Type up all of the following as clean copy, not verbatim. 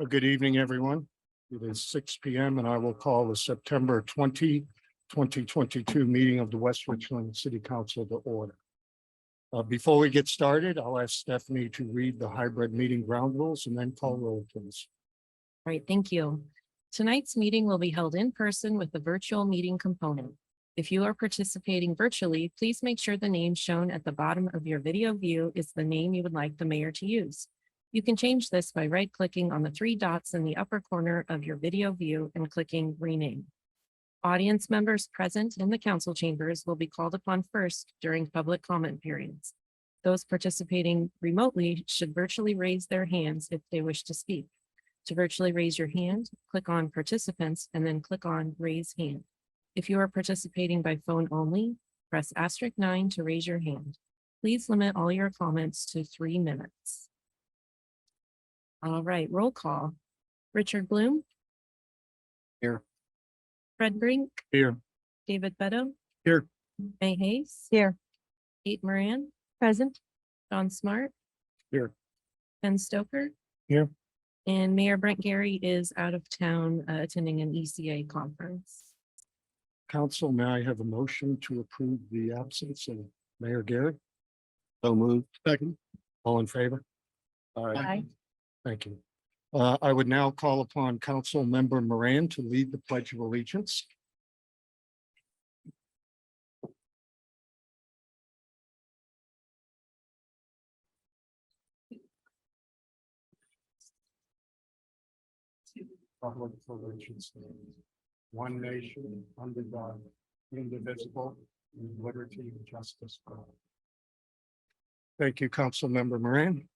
Good evening, everyone. It is 6 p.m. and I will call the September 2022 meeting of the West Richland City Council to order. Before we get started, I'll ask Stephanie to read the hybrid meeting ground rules and then call roll, please. All right, thank you. Tonight's meeting will be held in person with the virtual meeting component. If you are participating virtually, please make sure the name shown at the bottom of your video view is the name you would like the mayor to use. You can change this by right-clicking on the three dots in the upper corner of your video view and clicking Rename. Audience members present in the council chambers will be called upon first during public comment periods. Those participating remotely should virtually raise their hands if they wish to speak. To virtually raise your hand, click on Participants and then click on Raise Hand. If you are participating by phone only, press *9 to raise your hand. Please limit all your comments to 3 minutes. All right, roll call. Richard Bloom. Here. Fred Brink. Here. David Beto. Here. May Hayes. Here. Kate Moran. Present. John Smart. Here. Ken Stoker. Here. And Mayor Brent Gary is out of town attending an ECA conference. Council, may I have a motion to approve the absence of Mayor Gary? So moved. Second. All in favor? All right. Aye. Thank you. I would now call upon Council Member Moran to lead the Pledge of Allegiance. Public allegiance, one nation under God, indivisible, with liberty and justice for all. Thank you, Council Member Moran.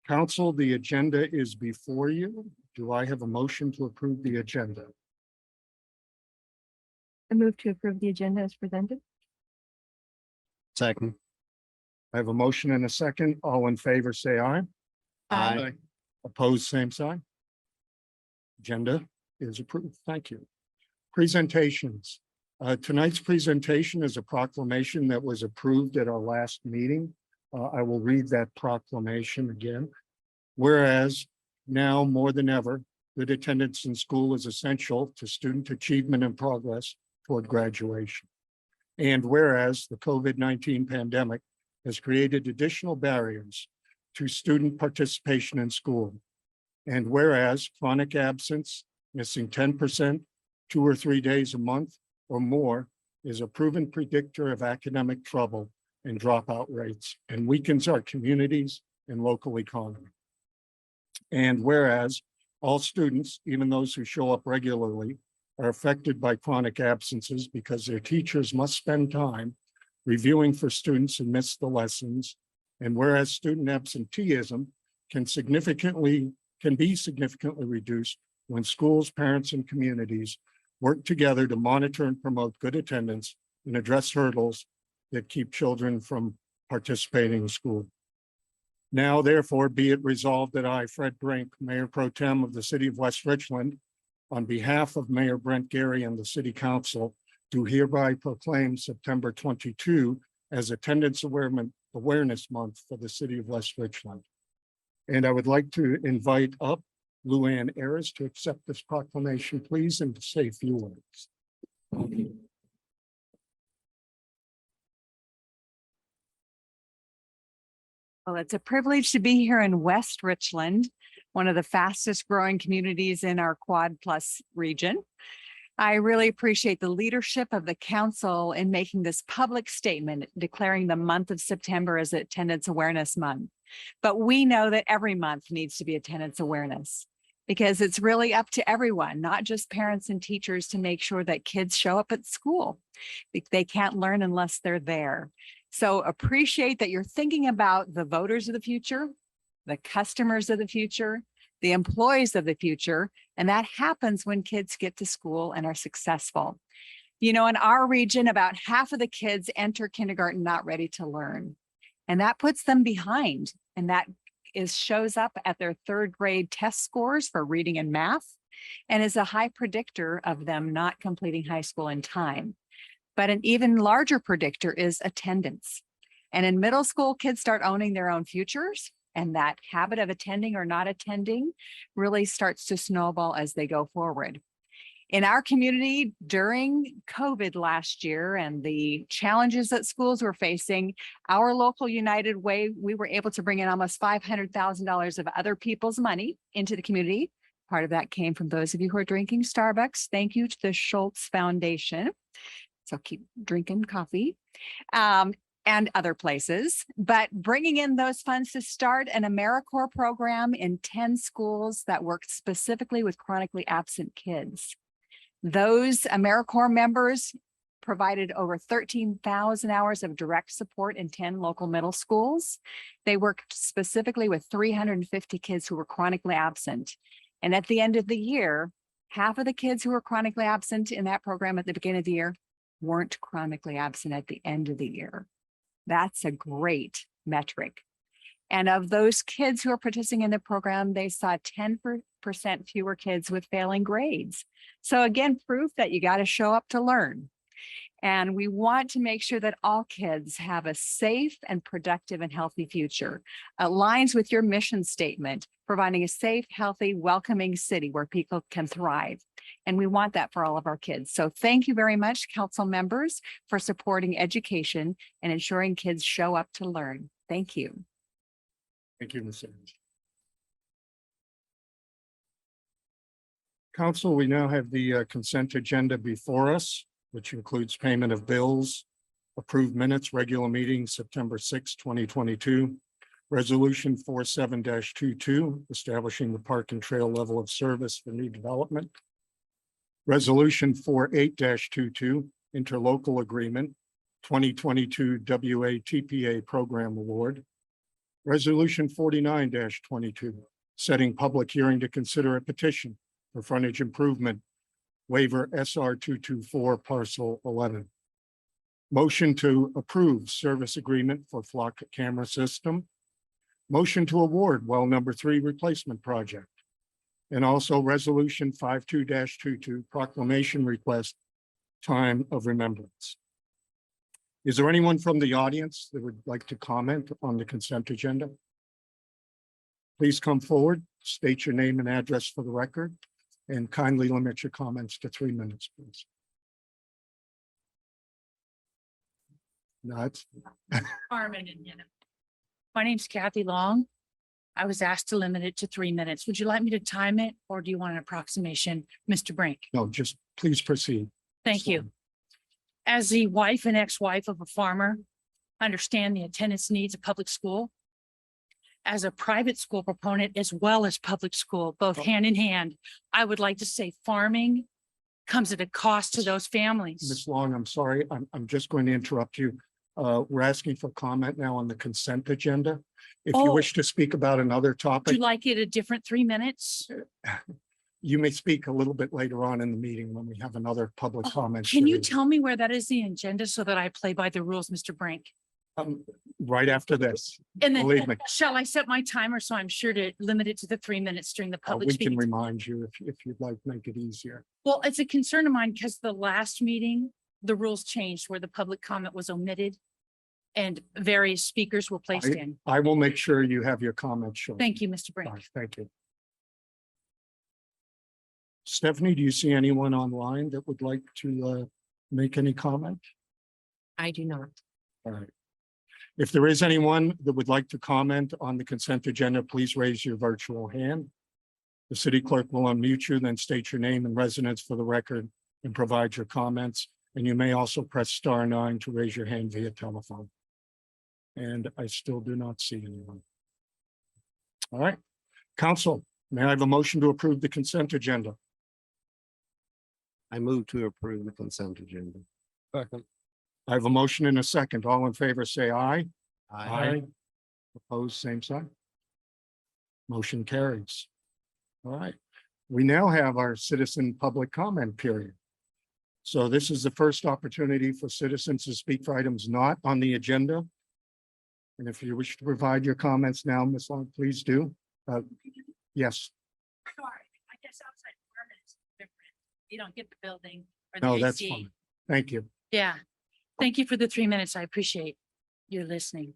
Council, the agenda is before you. Do I have a motion to approve the agenda? I move to approve the agenda as presented. Second. I have a motion and a second. All in favor, say aye. Aye. Opposed, same sign. Agenda is approved. Thank you. Presentations. Tonight's presentation is a proclamation that was approved at our last meeting. I will read that proclamation again. Whereas now more than ever, good attendance in school is essential to student achievement and progress toward graduation. And whereas the COVID-19 pandemic has created additional barriers to student participation in school. And whereas chronic absence, missing 10%, 2 or 3 days a month or more, is a proven predictor of academic trouble and dropout rates and weakens our communities and local economy. And whereas all students, even those who show up regularly, are affected by chronic absences because their teachers must spend time reviewing for students who miss the lessons. And whereas student absenteeism can be significantly reduced when schools, parents, and communities work together to monitor and promote good attendance and address hurdles that keep children from participating in school. Now, therefore, be it resolved that I, Fred Brink, Mayor Pro Tem of the City of West Richland, on behalf of Mayor Brent Gary and the City Council, do hereby proclaim September 22 as Attendance Awareness Month for the City of West Richland. And I would like to invite up Luann Ayers to accept this proclamation, please, and to say a few words. Thank you. Well, it's a privilege to be here in West Richland, one of the fastest growing communities in our Quad Plus region. I really appreciate the leadership of the council in making this public statement declaring the month of September as Attendance Awareness Month. But we know that every month needs to be attendance awareness because it's really up to everyone, not just parents and teachers, to make sure that kids show up at school. They can't learn unless they're there. So appreciate that you're thinking about the voters of the future, the customers of the future, the employees of the future, and that happens when kids get to school and are successful. You know, in our region, about half of the kids enter kindergarten not ready to learn, and that puts them behind, and that shows up at their 3rd grade test scores for reading and math, and is a high predictor of them not completing high school in time. But an even larger predictor is attendance. And in middle school, kids start owning their own futures. And that habit of attending or not attending really starts to snowball as they go forward. In our community during COVID last year and the challenges that schools were facing, our local United Way, we were able to bring in almost $500,000 of other people's money into the community. Part of that came from those of you who are drinking Starbucks. Thank you to the Schultz Foundation. So keep drinking coffee. And other places, but bringing in those funds to start an AmeriCorps program in 10 schools that worked specifically with chronically absent kids. Those AmeriCorps members provided over 13,000 hours of direct support in 10 local middle schools. They worked specifically with 350 kids who were chronically absent. And at the end of the year, half of the kids who were chronically absent in that program at the beginning of the year weren't chronically absent at the end of the year. That's a great metric. And of those kids who are participating in the program, they saw 10% fewer kids with failing grades. So again, proof that you got to show up to learn. And we want to make sure that all kids have a safe and productive and healthy future. Aligns with your mission statement, providing a safe, healthy, welcoming city where people can thrive. And we want that for all of our kids. So thank you very much, council members, for supporting education and ensuring kids show up to learn. Thank you. Thank you, Ms. Evans. Council, we now have the consent agenda before us, which includes payment of bills, approved minutes, regular meeting, September 6, 2022, resolution 47-22, establishing the park and trail level of service for new development, resolution 48-22, interlocal agreement, 2022 WATPA program award, resolution 49-22, setting public hearing to consider a petition for frontage improvement waiver SR 224 parcel 11. Motion to approve service agreement for flock camera system. Motion to award well number 3 replacement project. And also resolution 52-22 proclamation request time of remembrance. Is there anyone from the audience that would like to comment on the consent agenda? Please come forward, state your name and address for the record, and kindly limit your comments to 3 minutes, please. No, it's Carmen and Nina. My name's Kathy Long. I was asked to limit it to 3 minutes. Would you like me to time it or do you want an approximation, Mr. Brink? no, just please proceed. Thank you. As the wife and ex-wife of a farmer, I understand the attendance needs of public school. As a private school proponent as well as public school, both hand in hand, I would like to say farming comes at a cost to those families. Ms. Long, I'm sorry, I'm just going to interrupt you. We're asking for comment now on the consent agenda. If you Oh. wish to speak about another Would topic, you like it a different 3 minutes? you may speak a little bit later on in the meeting when we have another public comment. Can you period. tell me where that is in the agenda so that I play by the rules, Mr. Brink? Right after this, And then believe me. shall I set my timer so I'm sure to limit it to the 3 minutes during the public We can speaking? remind you if you'd like, make it easier. Well, it's a concern of mine because the last meeting, the rules changed where the public comment was omitted and various speakers were placed in. I will make sure you have your comments shown. Thank you, Mr. Brink. Thank you. Stephanie, do you see anyone online that would like to make any comment? I do not. All right. If there is anyone that would like to comment on the consent agenda, please raise your virtual hand. The city clerk will unmute you, then state your name and residence for the record and provide your comments. And you may also press *9 to raise your hand via telephone. And I still do not see anyone. All right, council, may I have a motion to approve the consent agenda? I move to approve the consent agenda. Second. I have a motion and a second. All in favor, say aye. Opposed, same sign. Motion carries. All right, we now have our citizen public comment period. So this is the first opportunity for citizens to speak for items not on the agenda. And if you wish to provide your comments now, Ms. Long, please do. Yes, Sorry, I guess outside permits different. You don't get the building or the no, that's AC. fine. Thank you. Yeah. Thank you for the 3 minutes. I appreciate your listening.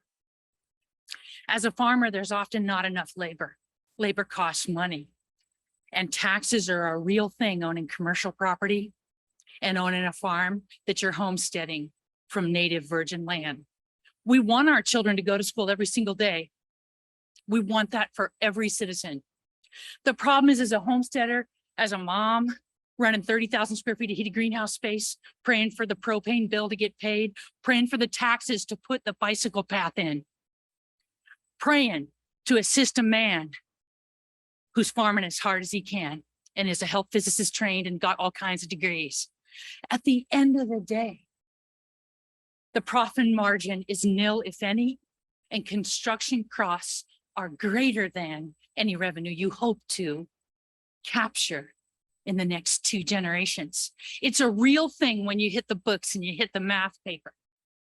As a farmer, there's often not enough labor. Labor costs money. And taxes are a real thing owning commercial property and owning a farm that you're homesteading from native virgin land. We want our children to go to school every single day. We want that for every citizen. The problem is, as a homesteader, as a mom, running 30,000 square feet of heated greenhouse space, praying for the propane bill to get paid, praying for the taxes to put the bicycle path in, praying to assist a man who's farming as hard as he can and is a health physicist trained and got all kinds of degrees. At the end of the day, the profit margin is nil, if any, and construction costs are greater than any revenue you hope to capture in the next 2 generations. It's a real thing when you hit the books and you hit the math paper.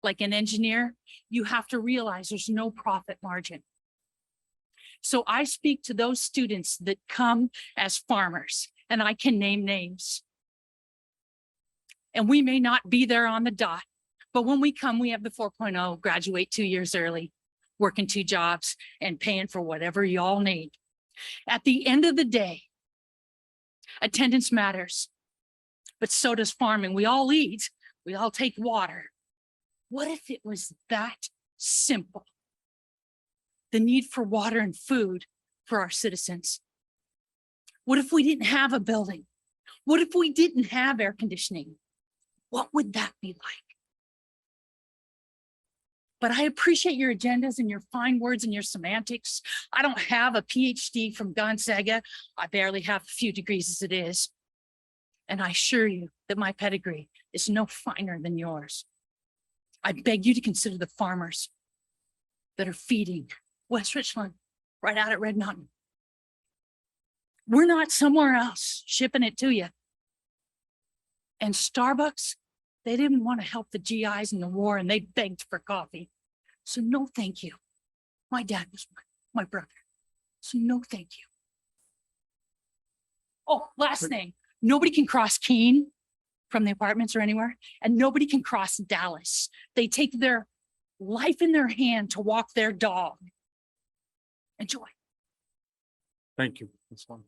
Like an engineer, you have to realize there's no profit margin. So I speak to those students that come as farmers, and I can name names. And we may not be there on the dot, but when we come, we have the 4.0, graduate 2 years early, working 2 jobs and paying for whatever y'all need. At the end of the day, attendance matters, but so does farming. We all eat, we all take water. What if it was that simple? The need for water and food for our citizens. What if we didn't have a building? What if we didn't have air conditioning? What would that be like? But I appreciate your agendas and your fine words and your semantics. I don't have a PhD from Gonzaga. I barely have a few degrees as it is. And I assure you that my pedigree is no finer than yours. I beg you to consider the farmers that are feeding West Richland right out at Red Mountain. We're not somewhere else shipping it to you. And Starbucks, they didn't want to help the GIs in the war and they begged for coffee. So no, thank you. My dad was my brother. So no, thank you. Oh, last thing, nobody can cross Keene from the apartments or anywhere, and nobody can cross Dallas. They take their life in their hand to walk their dog. Enjoy. Thank you. That's fine.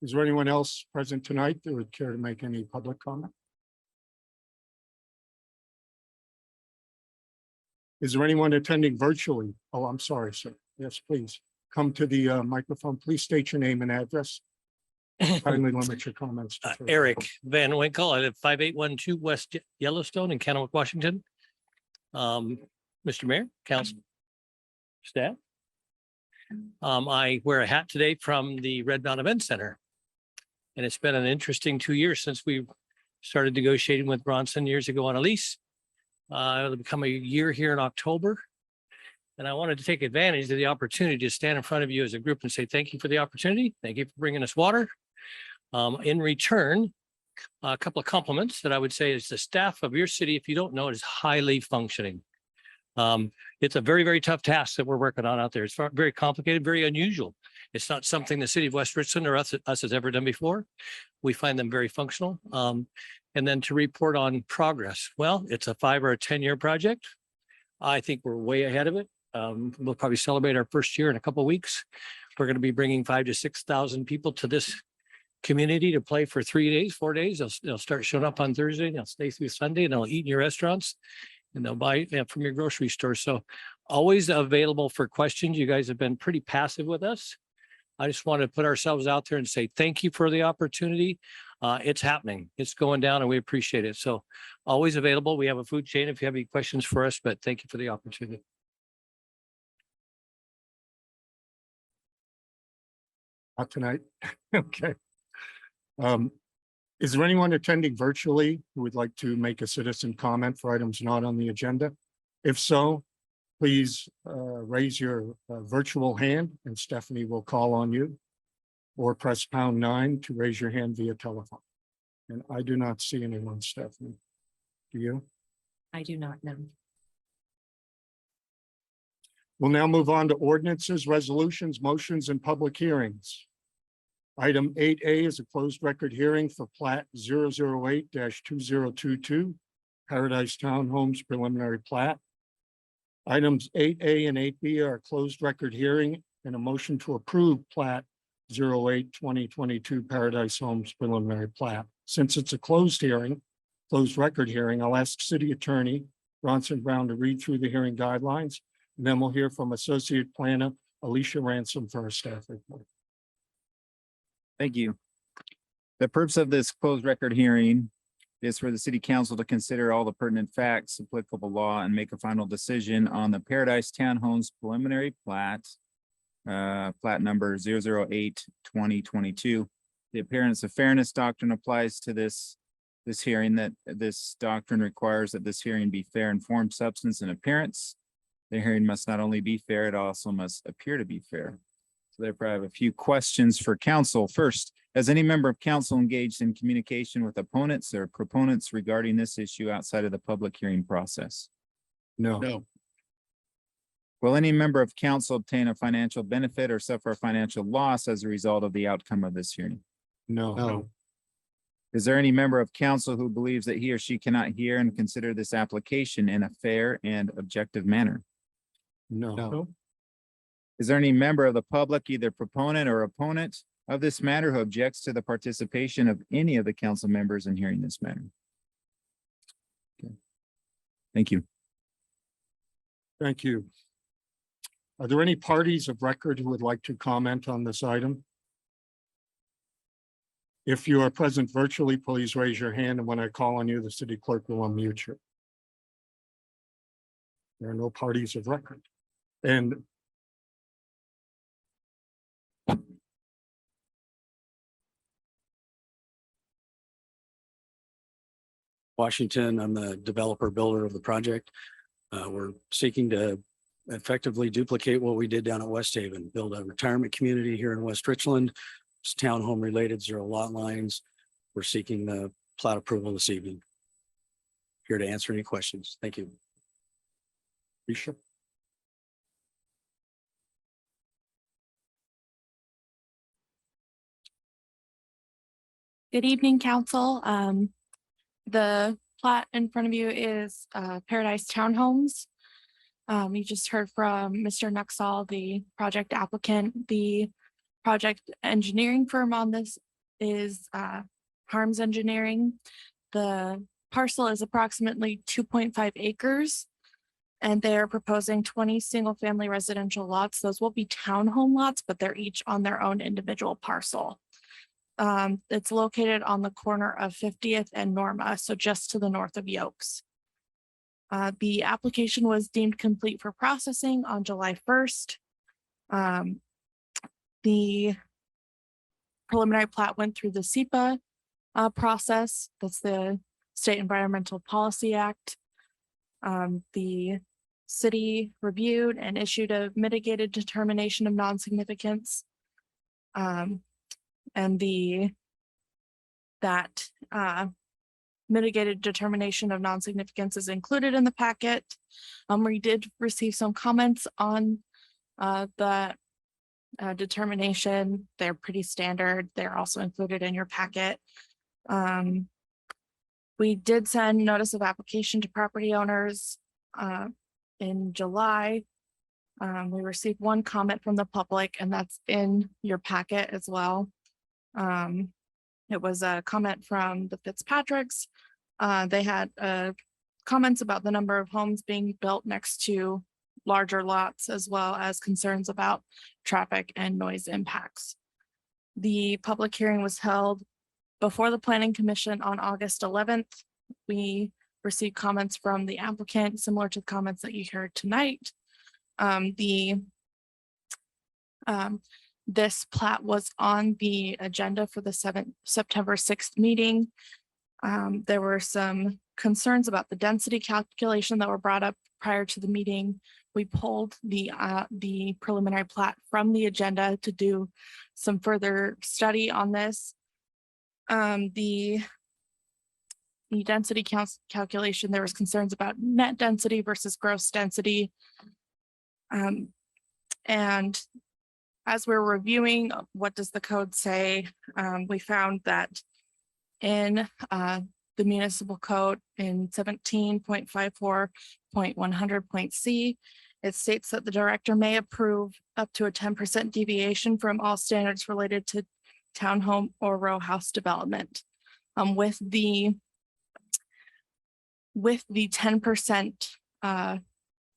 Is there anyone else present tonight that would care to make any public comment? Is there anyone attending virtually? Oh, I'm sorry, sir. Yes, please. Come to the microphone. Please state your name and address. Kindly limit your comments. to 3 Eric Van Winkle. I live 5812 West Yellowstone in Kennewick, Washington. Mr. Mayor, council, staff. I wear a hat today from the Red Mountain Event Center. And it's been an interesting 2 years since we started negotiating with Bronson years ago on a lease. It'll become a year here in October. And I wanted to take advantage of the opportunity to stand in front of you as a group and say, thank you for the opportunity. Thank you for bringing us water. In return, a couple of compliments that I would say is the staff of your city, if you don't know, is highly functioning. It's a very, very tough task that we're working on out there. It's very complicated, very unusual. It's not something the city of West Richland or us has ever done before. We find them very functional. And then to report on progress. Well, it's a 5 or a 10-year project. I think we're way ahead of it. We'll probably celebrate our first year in a couple of weeks. We're going to be bringing 5,000 to 6,000 people to this community to play for 3 days, 4 days. They'll start showing up on Thursday, and they'll stay through Sunday, and they'll eat in your restaurants, and they'll buy from your grocery store. So always available for questions. You guys have been pretty passive with us. I just want to put ourselves out there and say thank you for the opportunity. It's happening. It's going down, and we appreciate it. So always available. We have a food chain if you have any questions for us, but thank you for the opportunity. Not tonight. Okay. Is there anyone attending virtually who would like to make a citizen comment for items not on the agenda? If so, please raise your virtual hand and Stephanie will call on you, or press #9 to raise your hand via telephone. And I do not see anyone, Stephanie. Do you? I do not know. We'll now move on to ordinances, resolutions, motions, and public hearings. Item 8A is a closed record hearing for plat 008-2022, Paradise Townhomes preliminary plat. Items 8A and 8B are a closed record hearing and a motion to approve plat 08/2022 Paradise Homes preliminary plat. Since it's a closed hearing, closed record hearing, I'll ask City Attorney Bronson Brown to read through the hearing guidelines. And then we'll hear from Associate Planner Alicia Ransom for her staff report. Thank you. The purpose of this closed record hearing is for the city council to consider all the pertinent facts, applicable law, and make a final decision on the Paradise Townhomes preliminary plat, plat number 008/2022. The appearance of fairness doctrine applies to this hearing. That this doctrine requires that this hearing be fair in form, substance, and appearance. The hearing must not only be fair, it also must appear to be fair. So therefore, I have a few questions for council. First, has any member of council engaged in communication with opponents or proponents regarding this issue outside of the public hearing process? No. Will any member of council obtain a financial benefit or suffer a financial loss as a result of the outcome of this hearing? No. Is there any member of council who believes that he or she cannot hear and consider this application in a fair and objective manner? No. Is there any member of the public, either proponent or opponent of this matter, who objects to the participation of any of the council members in hearing this matter? Okay. Thank you. Thank you. Are there any parties of record who would like to comment on this item? If you are present virtually, please raise your hand, and when I call on you, the city clerk will unmute you. There are no parties of record. And Washington. I'm the developer builder of the project. We're seeking to effectively duplicate what we did down at West Haven, build a retirement community here in West Richland. It's townhome related, 0 lot lines. We're seeking the plat approval this evening. Here to answer any questions. Thank you. Bishop. Good evening, council. The plat in front of you is Paradise Townhomes. You just heard from Mr. Nuxall, the project applicant. The project engineering firm on this is Harms Engineering. The parcel is approximately 2.5 acres. And they are proposing 20 single-family residential lots. Those will be townhome lots, but they're each on their own individual parcel. It's located on the corner of 50th and Norma, so just to the north of Yokes. The application was deemed complete for processing on July 1st. The preliminary plat went through the SEPA process. That's the State Environmental Policy Act. The city reviewed and issued a mitigated determination of non-significance. And that mitigated determination of non-significance is included in the packet. We did receive some comments on the determination. They're pretty standard. They're also included in your packet. We did send notice of application to property owners in July. We received one comment from the public, and that's in your packet as well. It was a comment from the Fitzpatricks. They had comments about the number of homes being built next to larger lots, as well as concerns about traffic and noise impacts. The public hearing was held before the Planning Commission on August 11th. We received comments from the applicant, similar to the comments that you heard tonight. This plat was on the agenda for the September 6th meeting. There were some concerns about the density calculation that were brought up prior to the meeting. We pulled the preliminary plat from the agenda to do some further study on this. The density calculation, there was concerns about net density versus gross density. And as we're reviewing, what does the code say? We found that in the municipal code in 17.54.100.c, It states that the director may approve up to a 10% deviation from all standards related to townhome or row house development. With the 10%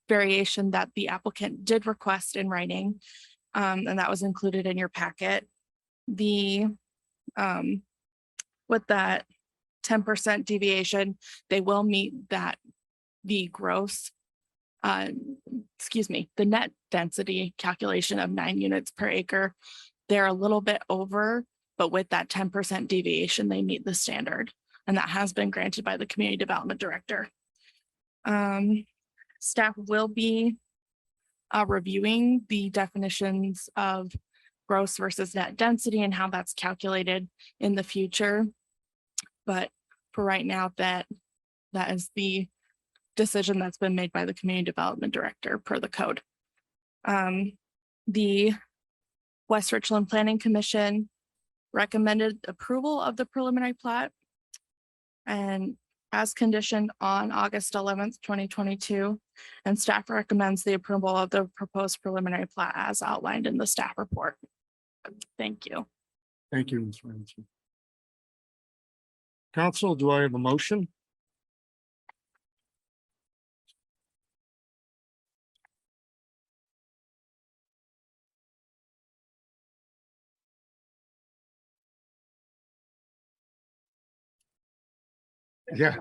variation that the applicant did request in writing, and that was included in your packet. With that 10% deviation, they will meet the gross, the net density calculation of 9 units per acre. They're a little bit over, but with that 10% deviation, they meet the standard. And that has been granted by the community development director. Staff will be reviewing the definitions of gross versus net density and how that's calculated in the future. But for right now, that is the decision that's been made by the community development director per the code. The West Richland Planning Commission recommended approval of the preliminary plat and as conditioned on August 11th, 2022, and staff recommends the approval of the proposed preliminary plat as outlined in the staff report. Thank you. Thank you, Ms. Ramsey. Council, do I have a motion? Yeah.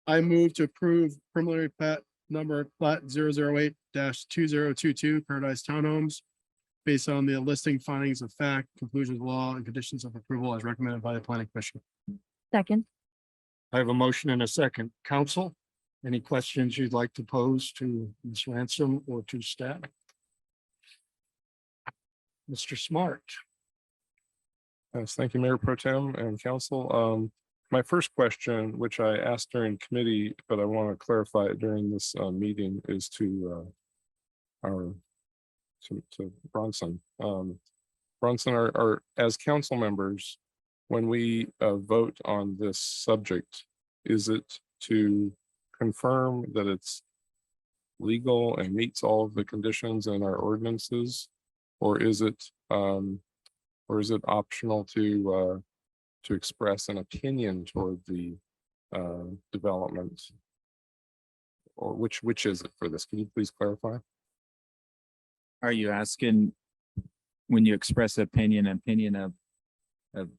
I move to approve preliminary plat number plat 008-2022 Paradise Townhomes based on the listing findings of fact, conclusions of law, and conditions of approval as recommended by the planning commission. Second. I have a motion and a second. Council, any questions you'd like to pose to Ms. Ransom or to staff? Mr. Smart. Yes, thank you, Mayor Pro Tem and Council. My first question, which I asked during committee, but I want to clarify it during this meeting, is to Bronson. Bronson, are as council members, when we vote on this subject, is it to confirm that it's legal and meets all of the conditions in our ordinances, or is it optional to express an opinion toward the development? Or which is it for this? Can you please clarify? Are you asking when you express opinion of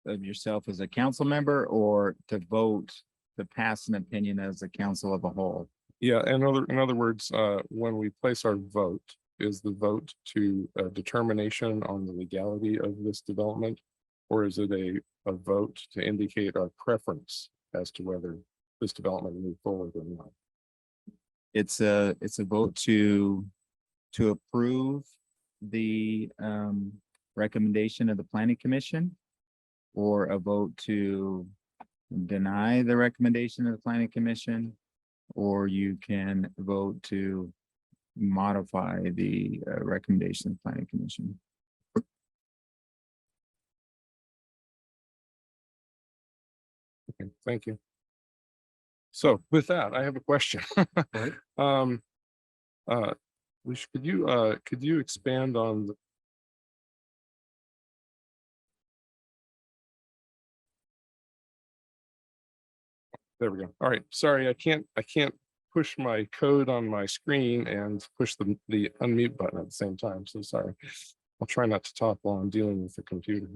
yourself as a council member, or to vote to pass an opinion as a council of a whole? Yeah, in other words, when we place our vote, is the vote to a determination on the legality of this development? Or is it a vote to indicate our preference as to whether this development will move forward or not? It's a vote to approve the recommendation of the planning commission, or a vote to deny the recommendation of the planning commission, or you can vote to modify the recommendation of the planning commission. Okay, thank you. So with that, I have a question. Right. Could you expand on there we go. All right, sorry, I can't push my code on my screen and push the unmute button at the same time. So sorry. I'll try not to talk while I'm dealing with the computer.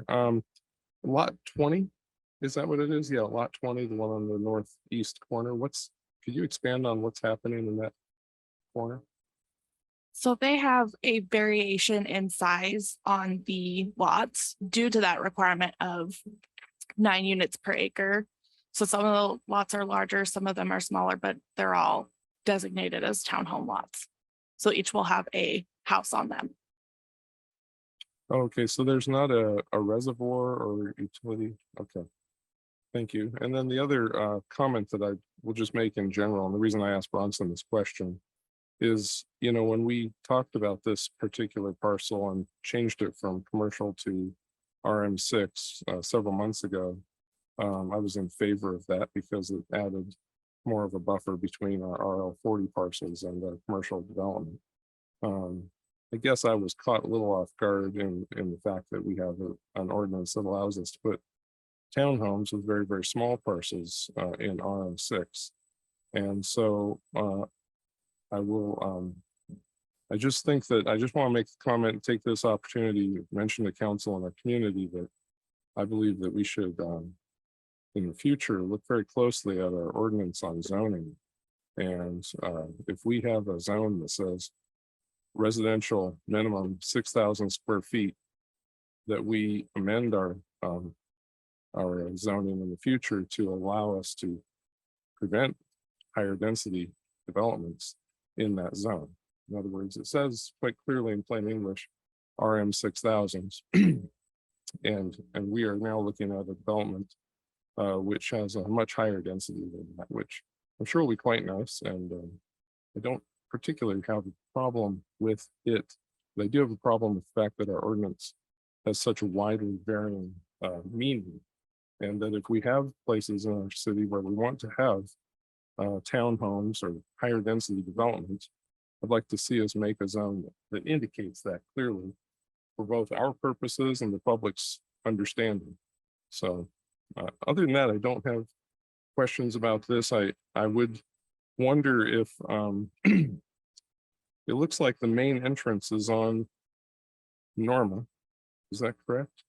Lot 20, is that what it is? Yeah, lot 20, the one on the northeast corner. Could you expand on what's happening in that corner? So they have a variation in size on the lots due to that requirement of 9 units per acre. So some of the lots are larger, some of them are smaller, but they're all designated as townhome lots. So each will have a house on them. Okay, so there's not a reservoir or utility. Okay. Thank you. And then the other comment that I will just make in general, and the reason I asked Bronson this question is, when we talked about this particular parcel and changed it from commercial to RM6 several months ago, I was in favor of that because it added more of a buffer between our RL 40 parcels and the commercial development. I guess I was caught a little off guard in the fact that we have an ordinance that allows us to put townhomes with very, very small parcels in RM6. And so I will, I just think that I just want to make the comment, and take this opportunity to mention to council and our community that I believe that we should, in the future, look very closely at our ordinance on zoning. And if we have a zone that says residential minimum 6,000 square feet, that we amend our zoning in the future to allow us to prevent higher density developments in that zone. In other words, it says quite clearly in plain English, RM 6000s. And we are now looking at a development which has a much higher density than that, which I'm sure will be quite nice. And I don't particularly have a problem with it. But I do have a problem with the fact that our ordinance has such a widely varying meaning. And that if we have places in our city where we want to have townhomes or higher density developments, I'd like to see us make a zone that indicates that clearly for both our purposes and the public's understanding. So other than that, I don't have questions about this. I would wonder if it looks like the main entrance is on Norma. Is that correct?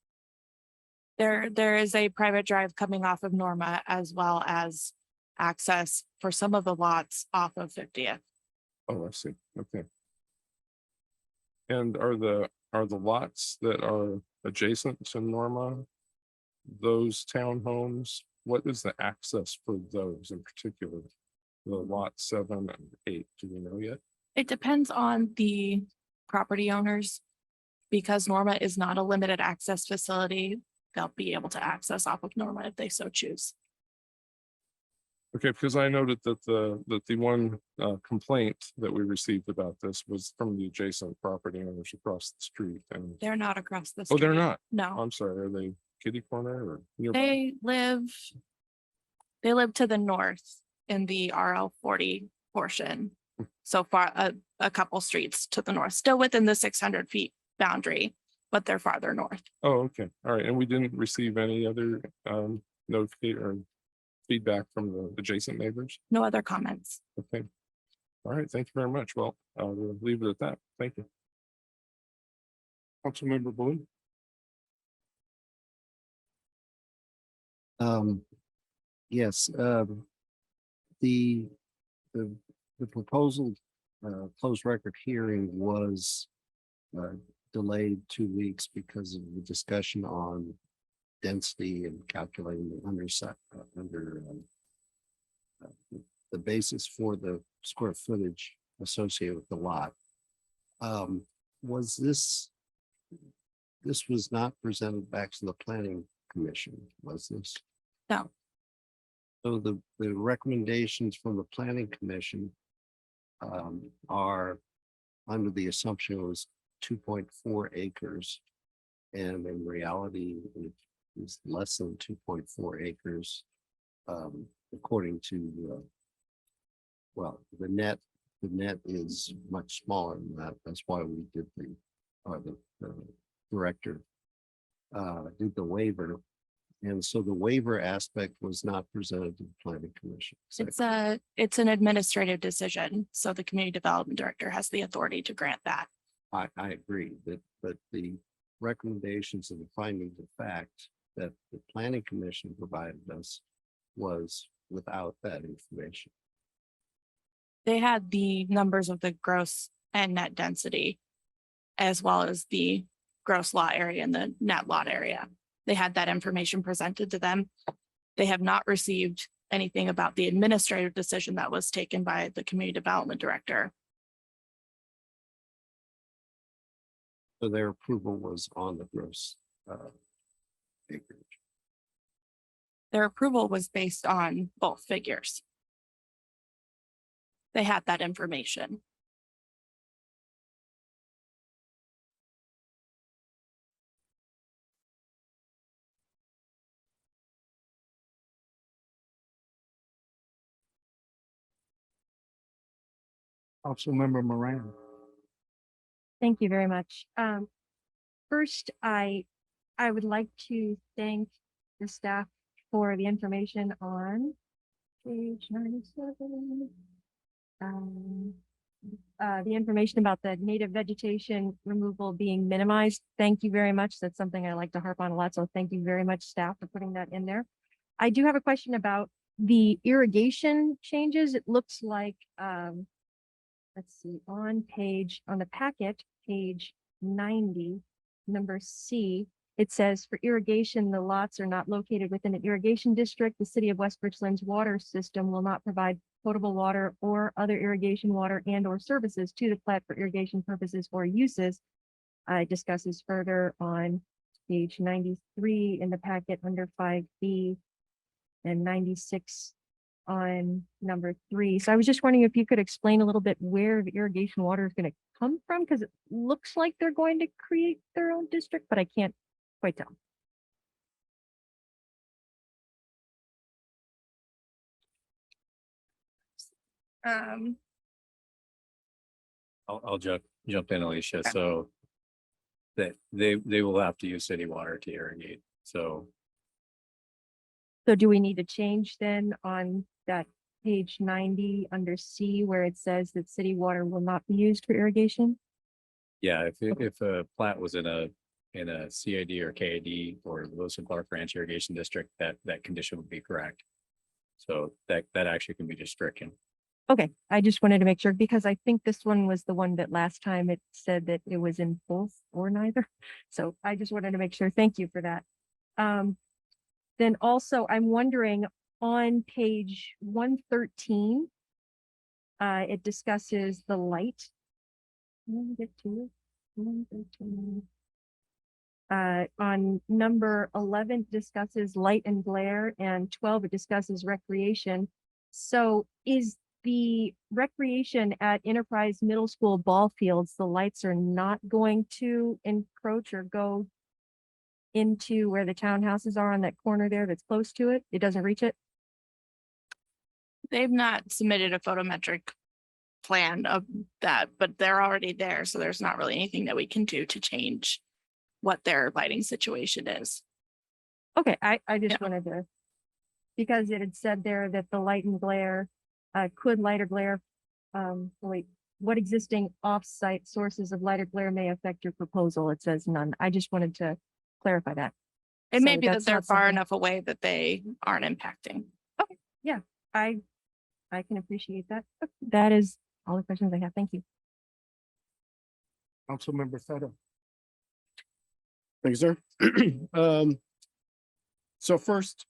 There is a private drive coming off of Norma as well as access for some of the lots off of 50th. Oh, I see. Okay. And are the lots that are adjacent to Norma, those townhomes, what is the access for those in particular? The lot 7 and 8, do we know yet? It depends on the property owners. Because Norma is not a limited access facility, they'll be able to access off of Norma if they so choose. Okay, because I noted that the one complaint that we received about this was from the adjacent property owners across the street, and They're not across the oh, street. they're not. No, I'm sorry, are they kitty corner or nearby? they live to the north in the RL 40 portion. So far, a couple streets to the north, still within the 600 feet boundary, but they're farther north. Oh, okay, all right, and we didn't receive any other notification or feedback from the adjacent neighbors? No other comments. Okay. All right, thank you very much. Well, we'll leave it at that. Thank you. Councilmember Bloom. Yes, the proposal closed record hearing was delayed 2 weeks because of the discussion on density and calculating the basis for the square footage associated with the lot. Was this was not presented back to the planning commission, was this? No. So the recommendations from the planning commission are under the assumption it was 2.4 acres. And in reality, it is less than 2.4 acres. According to, well, the net is much smaller than that. That's why we did the director did the waiver. And so the waiver aspect was not presented to the planning commission. It's an administrative decision. So the community development director has the authority to grant that. I agree, but the recommendations and the findings of fact that the planning commission provided us was without that information. They had the numbers of the gross and net density, as well as the gross lot area and the net lot area. They had that information presented to them. They have not received anything about the administrative decision that was taken by the community development director. So their approval was on the gross acreage. Their approval was based on both figures. They had that information. Councilmember Moran. Thank you very much. First, I would like to thank the staff for the information on page 97. The information about the native vegetation removal being minimized. Thank you very much. That's something I like to harp on a lot. So thank you very much, staff, for putting that in there. I do have a question about the irrigation changes. It looks like, let's see, on the packet, page 90, number C, it says for irrigation, the lots are not located within an irrigation district. The city of West Richland's water system will not provide potable water or other irrigation water and or services to the plat for irrigation purposes or uses. It discusses further on page 93 in the packet under 5B and 96 on number 3. So I was just wondering if you could explain a little bit where the irrigation water is going to come from, because it looks like they're going to create their own district, but I can't quite tell. I'll jump in, Alicia. So that they will have to use city water to irrigate. So So do we need to change then on that page 90 under C where it says that city water will not be used for irrigation? yeah, if a plat was in a CID or KID or Lewis and Clark Ranch Irrigation District, that condition would be correct. So that actually can be just stricken. Okay, I just wanted to make sure because I think this one was the one that last time it said that it was in both or neither. So I just wanted to make sure. Thank you for that. Then also I'm wondering on page 113, it discusses the light. Let me get to it. 113. On number 11 discusses light and glare, and 12 it discusses recreation. So is the recreation at Enterprise Middle School ball fields, the lights are not going to encroach or go into where the townhouses are on that corner there that's close to it? It doesn't reach it? They've not submitted a photometric plan of that, but they're already there. So there's not really anything that we can do to change what their lighting situation is. Okay, I just wanted to, because it had said there that the light and glare, could light or glare, wait, what existing off-site sources of light or glare may affect your proposal? It says none. I just wanted to clarify that. It may So be that that's they're not far something- enough away that they aren't impacting. I can appreciate that. That is all the questions I have. Thank you. Councilmember Fetto. Thanks, sir. So first,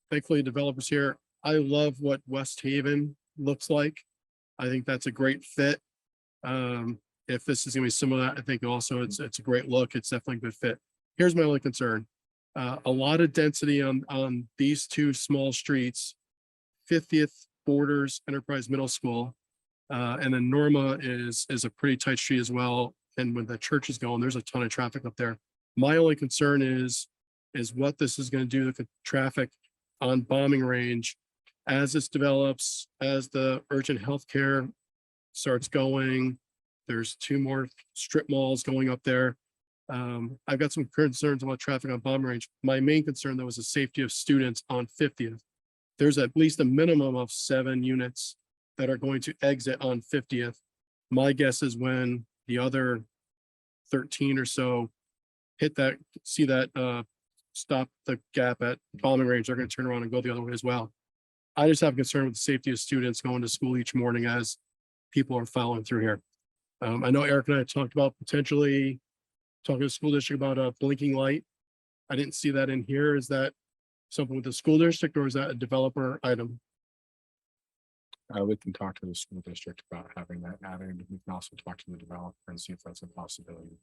thankfully developers here. I love what West Haven looks like. I think that's a great fit. If this is gonna be similar, I think also it's a great look. It's definitely a good fit. Here's my only concern. A lot of density on these two small streets. 50th borders Enterprise Middle School. And then Norma is a pretty tight street as well. And when the church is going, there's a ton of traffic up there. My only concern is what this is going to do to the traffic on Bombing Range as this develops, as the urgent healthcare starts going. There's 2 more strip malls going up there. I've got some concerns about traffic on Bombing Range. My main concern though is the safety of students on 50th. There's at least a minimum of 7 units that are going to exit on 50th. My guess is when the other 13 or so hit that, see that, stop the gap at Bombing Range, they're going to turn around and go the other way as well. I just have concern with the safety of students going to school each morning as people are following through here. I know Eric and I talked about potentially talking to the school district about a blinking light. I didn't see that in here. Is that something with the school district or is that a developer item? We can talk to the school district about having that added. We can also talk to the developer and see if that's a possibility.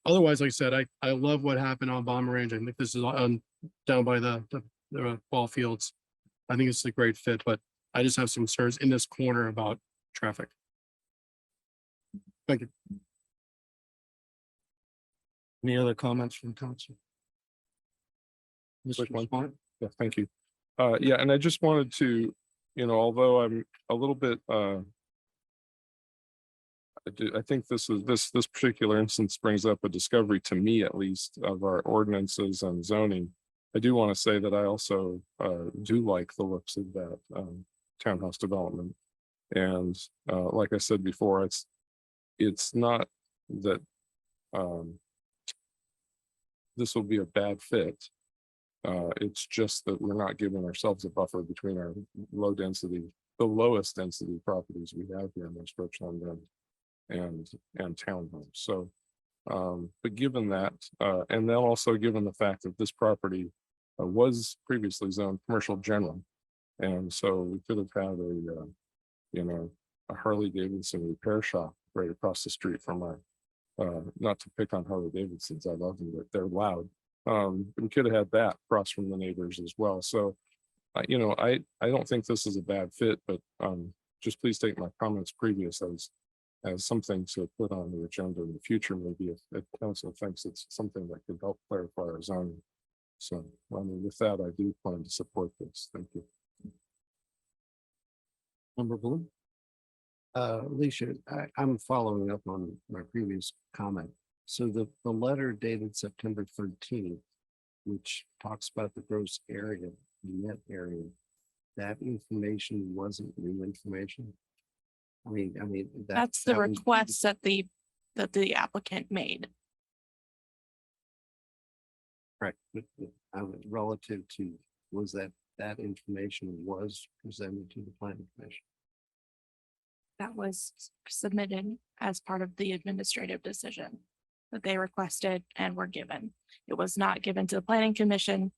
Otherwise, like I said, I love what happened on Bomber Range. I think this is on down by the ball fields. I think it's a great fit, but I just have some concerns in this corner about traffic. Thank you. Any other comments from council? Quick Mr. one. Smart? Yeah, thank you. Yeah, and I just wanted to although I'm a little bit, I think this particular instance brings up a discovery to me, at least, of our ordinances and zoning. I do want to say that I also do like the looks of that townhouse development. And like I said before, it's not that this will be a bad fit. It's just that we're not giving ourselves a buffer between our the lowest density properties we have here in West Richland and townhomes. So, but given that, and then also given the fact that this property was previously zoned commercial general, and so we could have had a Harley Davidson repair shop right across the street from our, not to pick on Harley Davidsons, I love them, but they're loud. We could have had that across from the neighbors as well. So, I don't think this is a bad fit, but just please take my comments previous as something to put on the agenda in the future, maybe if council thinks it's something that could help clarify our zoning. So, with that, I do plan to support this. Thank you. Member Bloom? Alicia, I'm following up on my previous comment. So the letter dated September 13th, which talks about the gross area, net area, that information wasn't new information. I mean. That's the that was- request that the applicant made. Correct, but relative to, was that information was presented to the planning commission? That was submitted as part of the administrative decision that they requested and were given. It was not given to the planning commission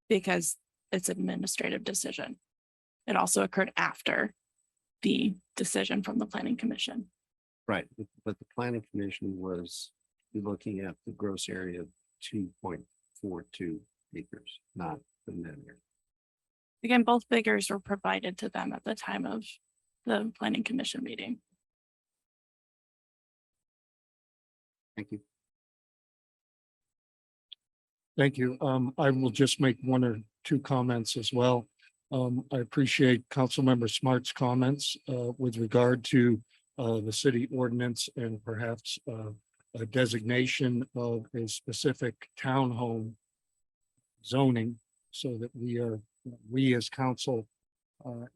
because it's an administrative decision. It also occurred after the decision from the planning commission. Right, but the planning commission was looking at the gross area of 2.42 acres, not the net area. Again, both figures were provided to them at the time of the planning commission meeting. Thank you. Thank you. I will just make one or two comments as well. I appreciate Councilmember Smart's comments with regard to the city ordinance and perhaps a designation of a specific townhome zoning so that we as council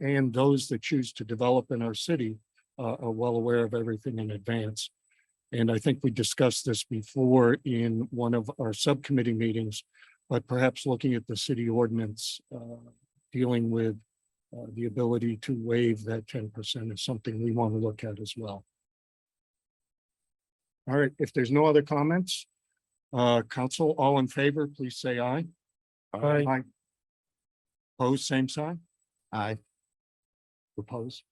and those that choose to develop in our city are well aware of everything in advance. And I think we discussed this before in one of our subcommittee meetings, but perhaps looking at the city ordinance, dealing with the ability to waive that 10% is something we want to look at as well. All right, if there's no other comments, council, all in favor, please say aye. Aye. Opposed, same sign. Aye. Oppose.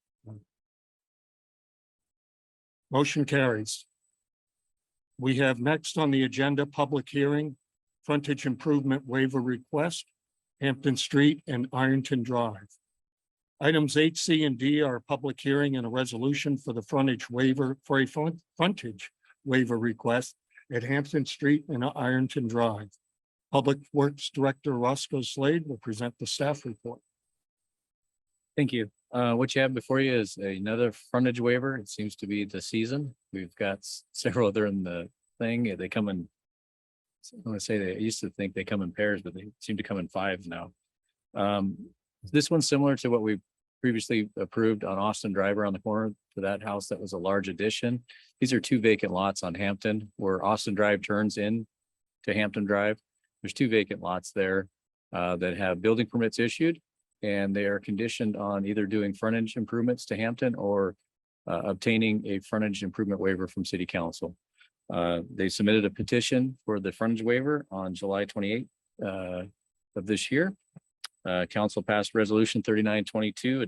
Motion carries. We have next on the agenda, public hearing, frontage improvement waiver request, Hampton Street and Ironton Drive. Items H, C, and D are a public hearing and a resolution for the frontage waiver for a frontage waiver request at Hampton Street and Ironton Drive. Public Works Director Roscoe Slade will present the staff report. Thank you. What you have before you is another frontage waiver. It seems to be the season. We've got several other in the thing. They come in. I want to say I used to think they come in pairs, but they seem to come in fives now. This one's similar to what we previously approved on Austin Drive around the corner to that house. That was a large addition. These are two vacant lots on Hampton where Austin Drive turns in to Hampton Drive. There's two vacant lots there that have building permits issued. And they are conditioned on either doing frontage improvements to Hampton or obtaining a frontage improvement waiver from city council. They submitted a petition for the frontage waiver on July 28th of this year. Council passed resolution 3922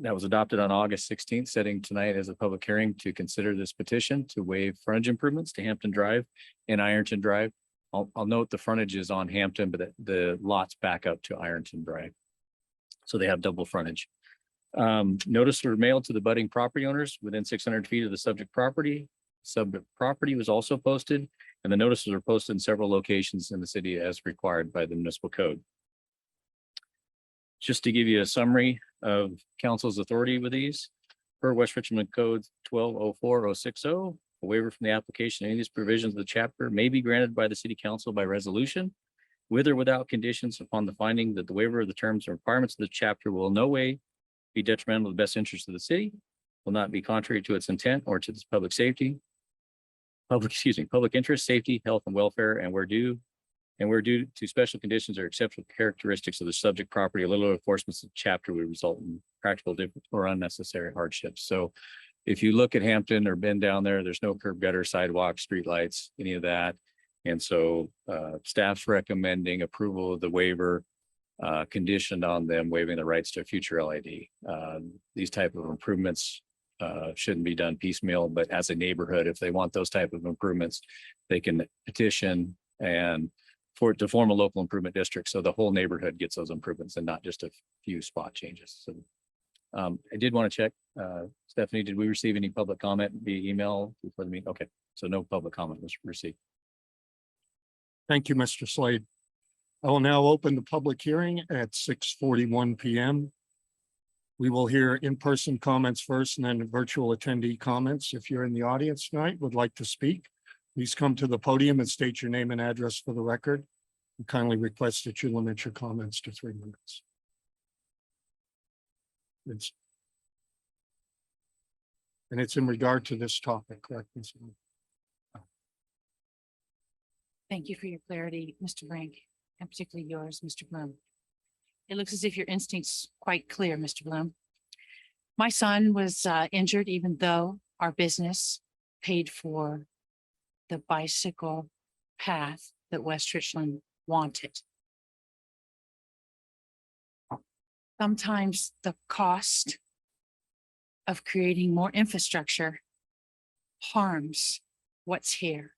that was adopted on August 16th, setting tonight as a public hearing to consider this petition to waive frontage improvements to Hampton Drive and Ironton Drive. I'll note the frontage is on Hampton, but the lots back up to Ironton Drive. So they have double frontage. Notice were mailed to the budding property owners within 600 feet of the subject property. Subject property was also posted, and the notices were posted in several locations in the city as required by the municipal code. Just to give you a summary of council's authority with these. Per West Richmond Code 1204-060, a waiver from the application of any of these provisions of the chapter may be granted by the city council by resolution, with or without conditions upon the finding that the waiver of the terms and requirements of the chapter will in no way be detrimental to the best interest of the city, will not be contrary to its intent or to its public safety, public interest, safety, health, and welfare, and where due to special conditions or exceptional characteristics of the subject property, a little enforcement of the chapter would result in practical or unnecessary hardships. So if you look at Hampton or been down there, there's no curb gutter, sidewalk, streetlights, any of that. And so staff's recommending approval of the waiver conditioned on them waiving the rights to a future LID. These type of improvements shouldn't be done piecemeal, but as a neighborhood, if they want those type of improvements, they can petition and for it to form a local improvement district. So the whole neighborhood gets those improvements and not just a few spot changes. So I did want to check, Stephanie, did we receive any public comment via email before the meeting? Okay, so no public comment was received. Thank you, Mr. Slade. I will now open the public hearing at 6:41 PM. We will hear in-person comments first and then virtual attendee comments. If you're in the audience tonight, would like to speak, please come to the podium and state your name and address for the record. We kindly request that you limit your comments to 3 minutes. And it's in regard to this topic, correct? Ms. Moore? Thank you for your clarity, Mr. Brink, and particularly yours, Mr. Bloom. It looks as if your instinct's quite clear, Mr. Bloom. My son was injured even though our business paid for the bicycle path that West Richland wanted. Sometimes the cost of creating more infrastructure harms what's here.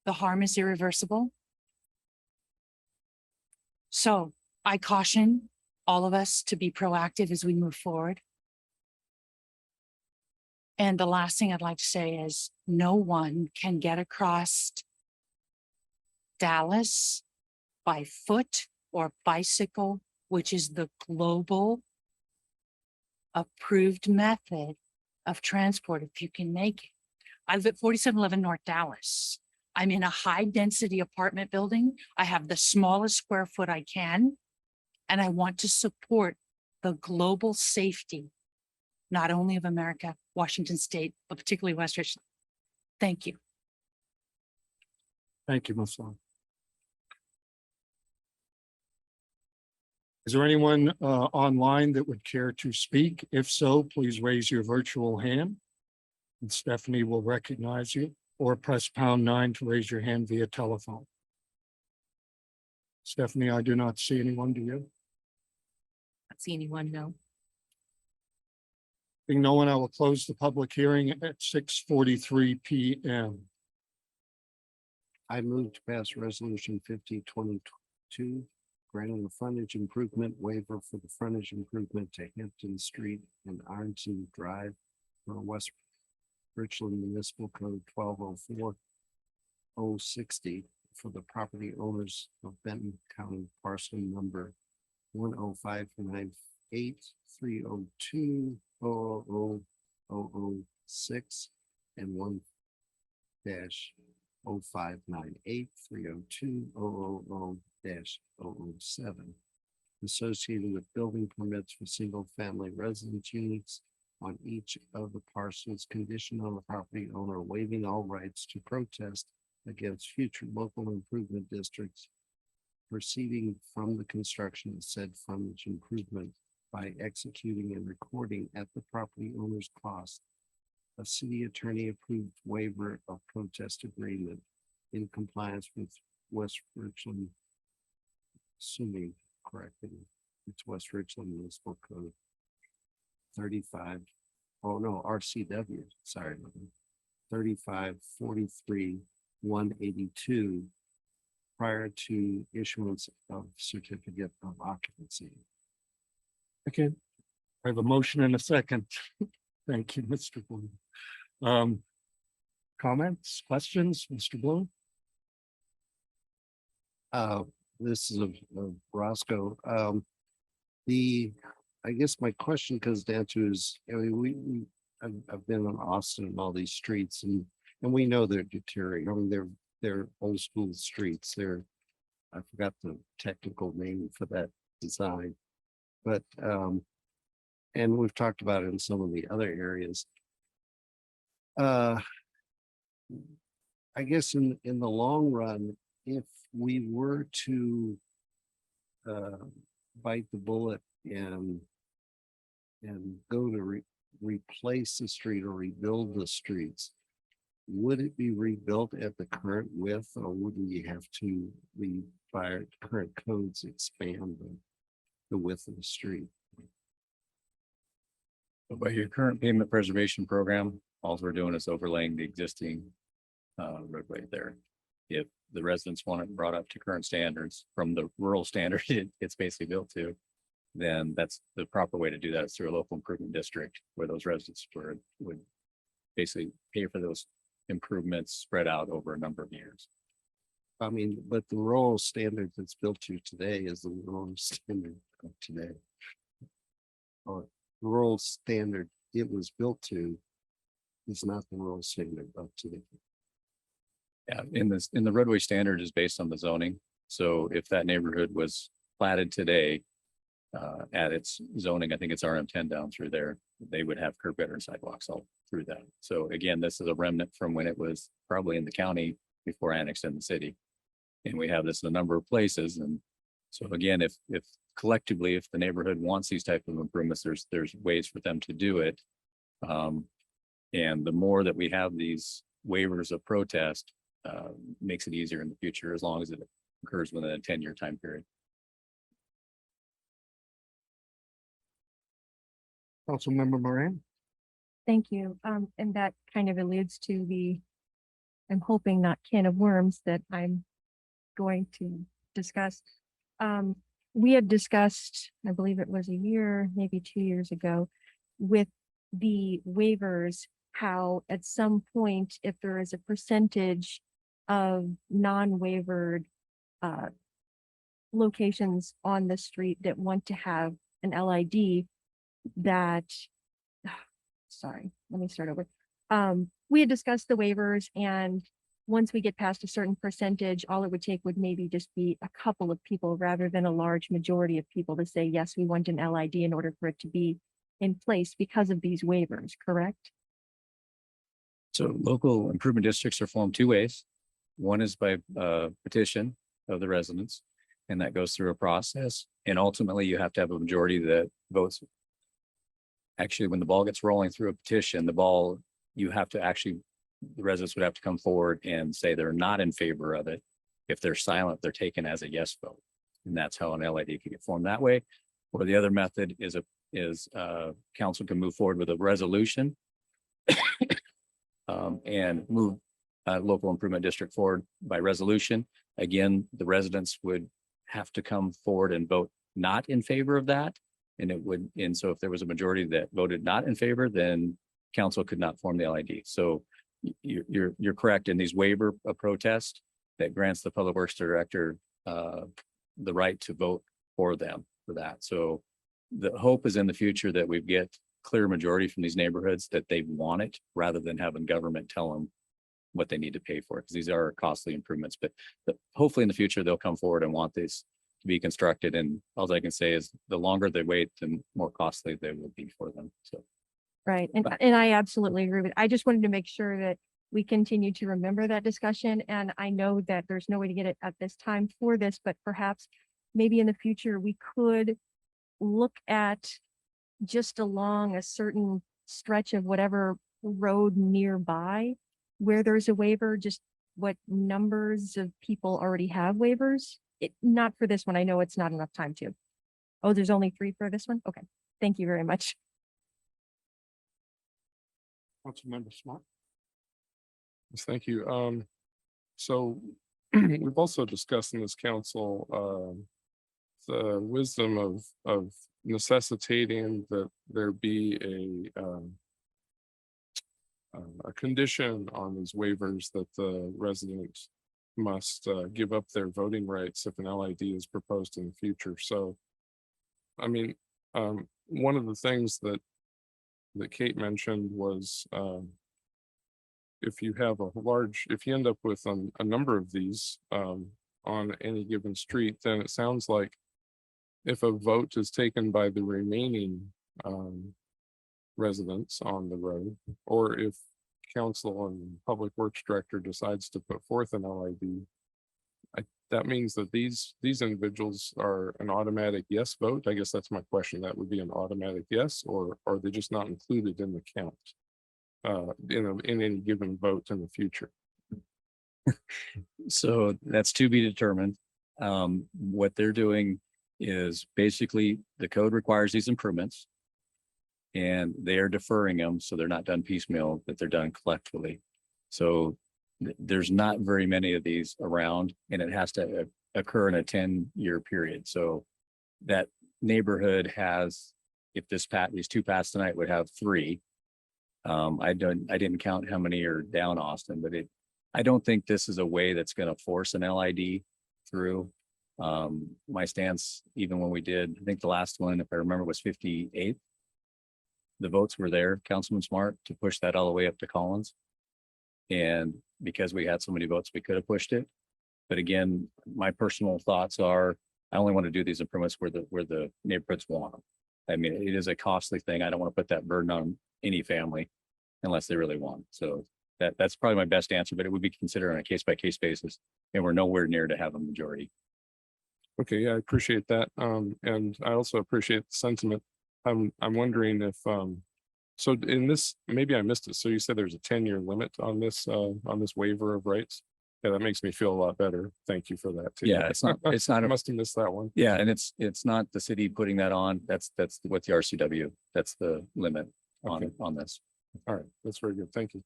The harm is irreversible. So I caution all of us to be proactive as we move forward. And the last thing I'd like to say is no one can get across Dallas by foot or bicycle, which is the global approved method of transport if you can make it. I live at 4711 North Dallas. I'm in a high density apartment building. I have the smallest square foot I can. And I want to support the global safety, not only of America, Washington State, but particularly West Richland. Thank you. Thank you, Ms. Long. Is there anyone online that would care to speak? If so, please raise your virtual hand and Stephanie will recognize you, or press #9 to raise your hand via telephone. Stephanie, I do not see anyone, do you? Not see anyone, no. Being no one, I will close the public hearing at 6:43 PM. I move to pass resolution 50-2022, granting a frontage improvement waiver for the frontage improvement to Hampton Street and Arlington Drive for West Richland Municipal Code 1204-060 for the property owners of Benton County parcel number 1059830200006 and 1-0598302000-007 associated with building permits for single-family residence units on each of the parcels, conditioned on the property owner waiving all rights to protest against future local improvement districts proceeding from the construction of said frontage improvement by executing and recording at the property owner's cost a city attorney approved waiver of protest agreement in compliance with West Richland, assuming correctly, it's West Richland Municipal Code 35, oh no, RCW, sorry, 3543-182 prior to issuance of certificate of occupancy. Okay, I have a motion and a second. Thank you, Mr. Bloom. Comments, questions, Mr. Bloom? This is of Roscoe. I guess my question comes down to is, I mean, I've been in Austin and all these streets and we know they're deteriorating. I mean, they're old school streets. I forgot the technical name for that design. But, and we've talked about it in some of the other areas. I guess in the long run, if we were to bite the bullet and go to replace the street or rebuild the streets, would it be rebuilt at the current width, or would we have to by our current codes expand the width of the street? By your current pavement preservation program, all we're doing is overlaying the existing roadway there. If the residents want it brought up to current standards from the rural standard it's basically built to, then that's the proper way to do that is through a local improvement district where those residents would basically pay for those improvements spread out over a number of years. I mean, but the rural standard that's built to today is the rural standard of today. Or rural standard it was built to is not the rural standard of today. Yeah, in the roadway standard is based on the zoning. So if that neighborhood was platted today at its zoning, I think it's RM10 down through there, they would have curb gutter and sidewalks all through that. So again, this is a remnant from when it was probably in the county before annexed in the city. And we have this in a number of places. And so again, if collectively, if the neighborhood wants these type of improvements, there's ways for them to do it. And the more that we have these waivers of protest, makes it easier in the future, as long as it occurs within a 10-year time period. Councilmember Moran. Thank you. And that kind of alludes to I'm hoping not can of worms that I'm going to discuss. We had discussed, I believe it was a year, maybe 2 years ago, with the waivers, how at some point, if there is a percentage of non-waivered locations on the street that want to have an LID, that, sorry, let me start over. We had discussed the waivers, and once we get past a certain percentage, all it would take would maybe just be a couple of people rather than a large majority of people to say, yes, we want an LID in order for it to be in place because of these waivers, correct? So local improvement districts are formed two ways. One is by petition of the residents, and that goes through a process. And ultimately, you have to have a majority that votes. Actually, when the ball gets rolling through a petition, you have to actually, the residents would have to come forward and say they're not in favor of it. If they're silent, they're taken as a yes vote. And that's how an LID can get formed that way. Or the other method is council can move forward with a resolution and move a local improvement district forward by resolution. Again, the residents would have to come forward and vote not in favor of that. And so if there was a majority that voted not in favor, then council could not form the LID. So you're correct in these waiver of protest that grants the public works director the right to vote for them for that. So the hope is in the future that we get clear majority from these neighborhoods that they want it, rather than having government tell them what they need to pay for it, because these are costly improvements. But hopefully in the future, they'll come forward and want this to be constructed. And all I can say is the longer they wait, the more costly they will be for them. So. Right. And I absolutely agree with, I just wanted to make sure that we continue to remember that discussion. And I know that there's no way to get it at this time for this, but perhaps maybe in the future, we could look at just along a certain stretch of whatever road nearby where there's a waiver, just what numbers of people already have waivers. Not for this one. I know it's not enough time to. Oh, there's only 3 for this one? Okay. Thank you very much. Councilmember Smart. Yes, thank you. So we've also discussed in this council the wisdom of necessitating that there be a condition on these waivers that the resident must give up their voting rights if an LID is proposed in the future. So I mean, one of the things that Kate mentioned was, if you have if you end up with a number of these, on any given street, then it sounds like if a vote is taken by the remaining, residents on the road, or if council and public works director decides to put forth an LID, that means that these individuals are an automatic yes vote. I guess that's my question. That would be an automatic yes, or are they just not included in the count? In any given vote in the future? So that's to be determined. What they're doing is basically the code requires these improvements. And they are deferring them, so they're not done piecemeal, that they're done collectively. So there's not very many of these around, and it has to occur in a 10-year period. So that neighborhood has, if these two passed tonight, would have 3. I didn't count how many are down Austin, but I don't think this is a way that's going to force an LID through. My stance, even when we did, I think the last one, if I remember, was 58th. The votes were there, Councilman Smart, to push that all the way up to Collins. And because we had so many votes, we could have pushed it. But again, my personal thoughts are, I only want to do these improvements where the neighborhoods want them. I mean, it is a costly thing. I don't want to put that burden on any family unless they really want. So that's probably my best answer, but it would be considered on a case by case basis. And we're nowhere near to have a majority. Okay, yeah, I appreciate that. And I also appreciate the sentiment. I'm wondering if, so in this, maybe I missed it. So you said there's a 10-year limit on this waiver of rights? Yeah, that makes me feel a lot better. Thank you for that too. Yeah, it's not I must have missed that one. Yeah, and it's not the city putting that on. That's what the RCW, that's the limit on this. All right, that's very good. Thank you.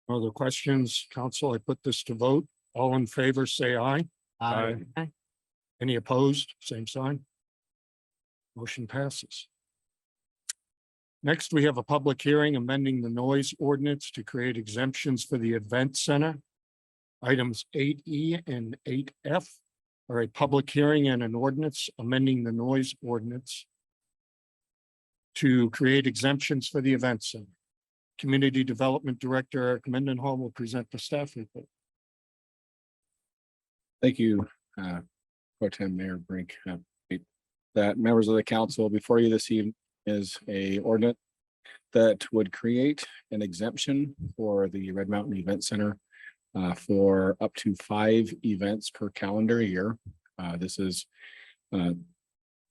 Other questions, council? I put this to vote. All in favor, say aye. Aye. Any opposed? Same sign. Motion passes. Next, we have a public hearing amending the noise ordinance to create exemptions for the event center. Items 8E and 8F are a public hearing and an ordinance amending the noise ordinance to create exemptions for the event center. Community Development Director Eric Mendenhall will present the staff report. Thank you, Pro Tem Mayor Brink. That members of the council, before you this evening is a ordinance that would create an exemption for the Red Mountain Event Center for up to 5 events per calendar year. This is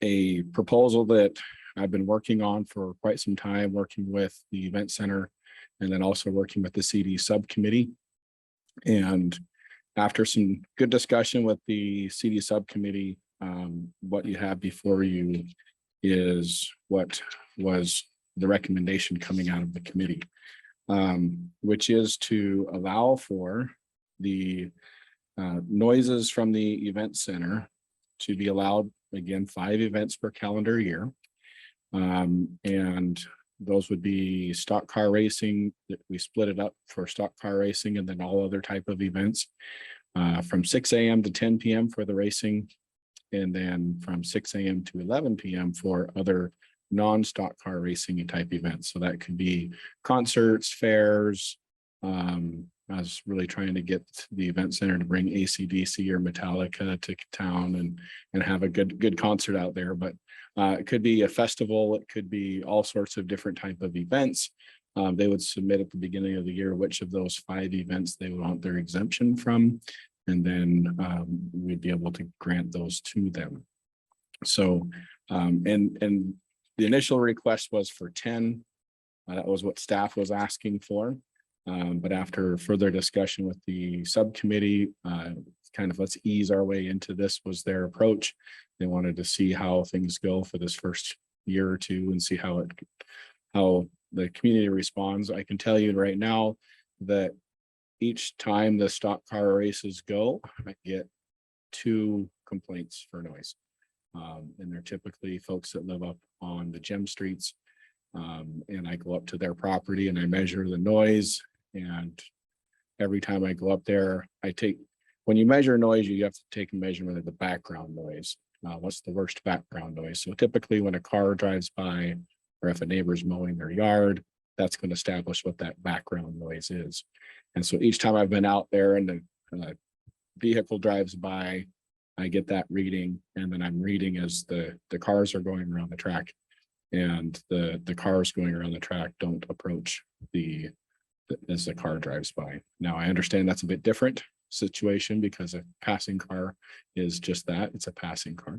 a proposal that I've been working on for quite some time, working with the event center and then also working with the CD subcommittee. And after some good discussion with the CD subcommittee, what you have before you is what was the recommendation coming out of the committee, which is to allow for the noises from the event center to be allowed, again, 5 events per calendar year. And those would be stock car racing, that we split it up for stock car racing and then all other type of events from 6 a.m. to 10 p.m. for the racing. And then from 6 a.m. to 11 p.m. for other non-stock car racing type events. So that could be concerts, fairs. I was really trying to get the event center to bring AC/DC or Metallica to town and have a good concert out there. But it could be a festival. It could be all sorts of different type of events. They would submit at the beginning of the year which of those 5 events they would want their exemption from. And then we'd be able to grant those to them. So, and the initial request was for 10. That was what staff was asking for. But after further discussion with the subcommittee, kind of let's ease our way into this was their approach. They wanted to see how things go for this first year or two and see how the community responds. I can tell you right now that each time the stock car races go, I get 2 complaints for noise. And they're typically folks that live up on the gem streets. And I go up to their property and I measure the noise. And every time I go up there, when you measure noise, you have to take a measurement of the background noise. what's the worst background noise? So typically when a car drives by or if a neighbor's mowing their yard, that's going to establish what that background noise is. And so each time I've been out there and the vehicle drives by, I get that reading, and then I'm reading as the cars are going around the track, and the cars going around the track don't approach as the car drives by. Now, I understand that's a bit different situation because a passing car is just that, it's a passing car,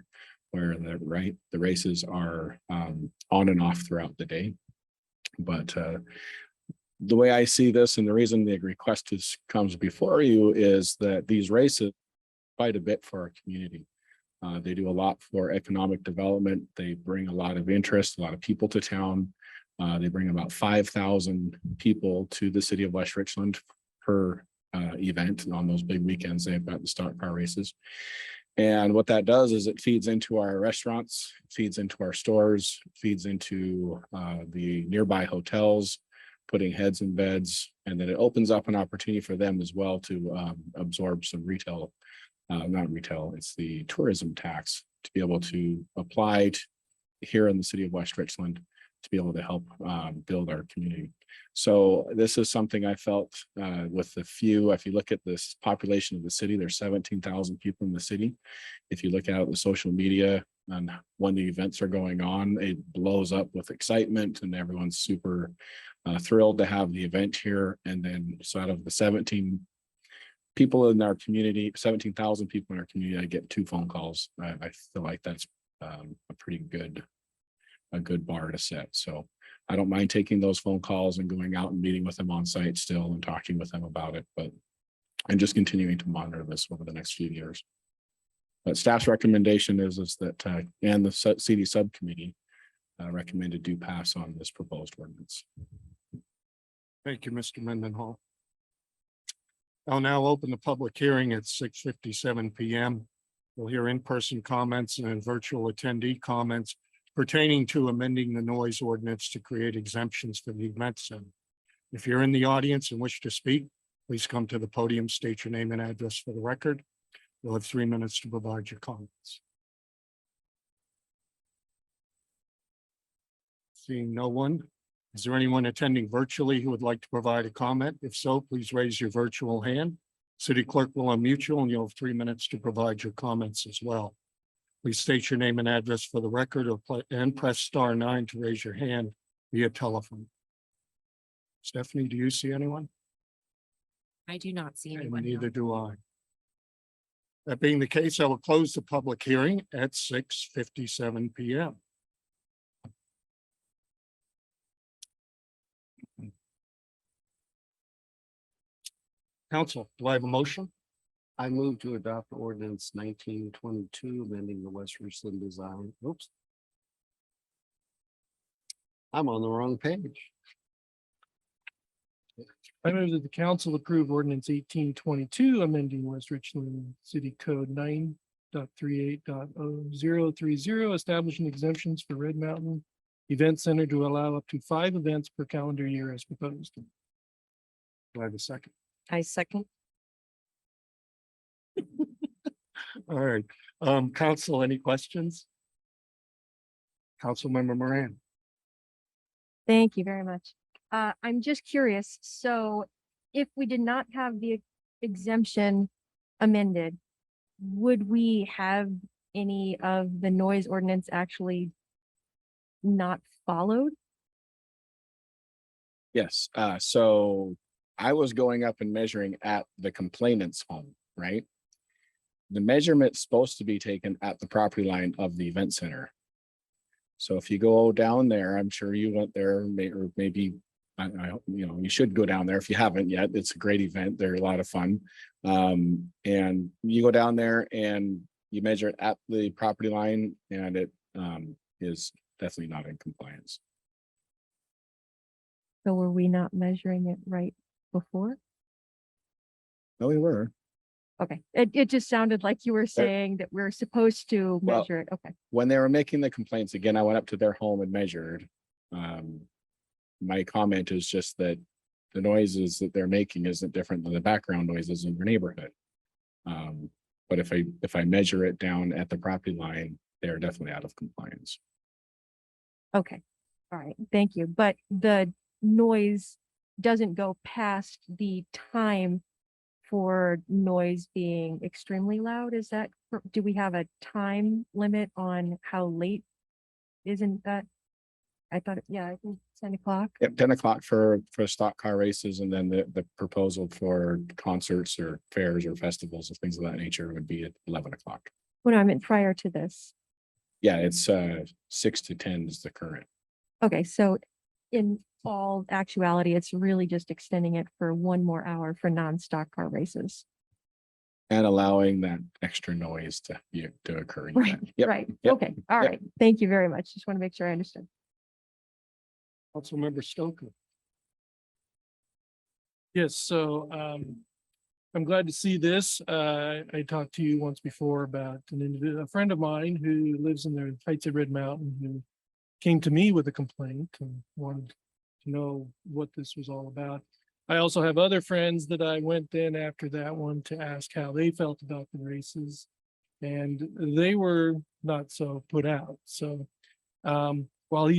where the races are on and off throughout the day. But the way I see this, and the reason the request comes before you, is that these races quite a bit for our community. They do a lot for economic development. They bring a lot of interest, a lot of people to town. They bring about 5,000 people to the city of West Richland per event. And on those big weekends, they've got the stock car races. And what that does is it feeds into our restaurants, feeds into our stores, feeds into the nearby hotels, putting heads in beds, and then it opens up an opportunity for them as well to absorb some retail, not retail, it's the tourism tax, to be able to apply here in the city of West Richland to be able to help build our community. So this is something I felt with the few, if you look at this population of the city, there's 17,000 people in the city. If you look out at the social media and when the events are going on, it blows up with excitement and everyone's super thrilled to have the event here. And then so out of the 17 people in our community, 17,000 people in our community, I get 2 phone calls. I feel like that's a pretty good bar to set. So I don't mind taking those phone calls and going out and meeting with them on site still and talking with them about it, but and just continuing to monitor this over the next few years. But staff's recommendation is that and the CD subcommittee recommended do pass on this proposed ordinance. Thank you, Mr. Mendenhall. I'll now open the public hearing at 6:57 PM. We'll hear in-person comments and then virtual attendee comments pertaining to amending the noise ordinance to create exemptions for the event center. If you're in the audience and wish to speak, please come to the podium, state your name and address for the record. You'll have 3 minutes to provide your comments. Seeing no one, is there anyone attending virtually who would like to provide a comment? If so, please raise your virtual hand. City clerk will unmute you and you'll have 3 minutes to provide your comments as well. Please state your name and address for the record and press *9 to raise your hand via telephone. Stephanie, do you see anyone? I do not see And anyone. neither do I. That being the case, I will close the public hearing at 6:57 PM. Council, do I have a motion? I move to adopt ordinance 1922, amending the West Richland design. Oops. I'm on the wrong page. I move that the council approve ordinance 1822, amending West Richland City Code 9.38.0030, establishing exemptions for Red Mountain Event Center to allow up to 5 events per calendar year as proposed. Do I have a second? I second. All right, council, any questions? Councilmember Moran. Thank you very much. I'm just curious, so if we did not have the exemption amended, would we have any of the noise ordinance actually not followed? Yes, so I was going up and measuring at the complainant's home, right? The measurement's supposed to be taken at the property line of the event center. So if you go down there, I'm sure you went there, or maybe, you should go down there if you haven't yet. It's a great event. They're a lot of fun. And you go down there and you measure it at the property line, and it is definitely not in compliance. So were we not measuring it right before? No, we were. Okay, it just sounded like you were saying that we're supposed to Well, measure it. Okay, When they were making the complaints, again, I went up to their home and measured. My comment is just that the noises that they're making isn't different than the background noises in your neighborhood. But if I measure it down at the property line, they are definitely out of compliance. Okay, all right, thank you. But the noise doesn't go past the time for noise being extremely loud, is that, do we have a time limit on how late? Isn't that? I thought, yeah, I think 10 o'clock. Yep, 10 o'clock for stock car races, and then the proposal for concerts or fairs or festivals and things of that nature would be at 11 o'clock. When I meant prior to this. Yeah, it's 6 to 10 is the current. Okay, so in all actuality, it's really just extending it for one more hour for non-stock car races. And allowing that extra noise to occur. in Right, that. Yep, right. yep, Okay, all yep. right. Thank you very much. Just want to make sure I understood. Councilmember Stoker. Yes, so I'm glad to see this. I talked to you once before about an individual, a friend of mine who lives in the Heights of Red Mountain, who came to me with a complaint and wanted to know what this was all about. I also have other friends that I went in after that one to ask how they felt about the races. And they were not so put out. So while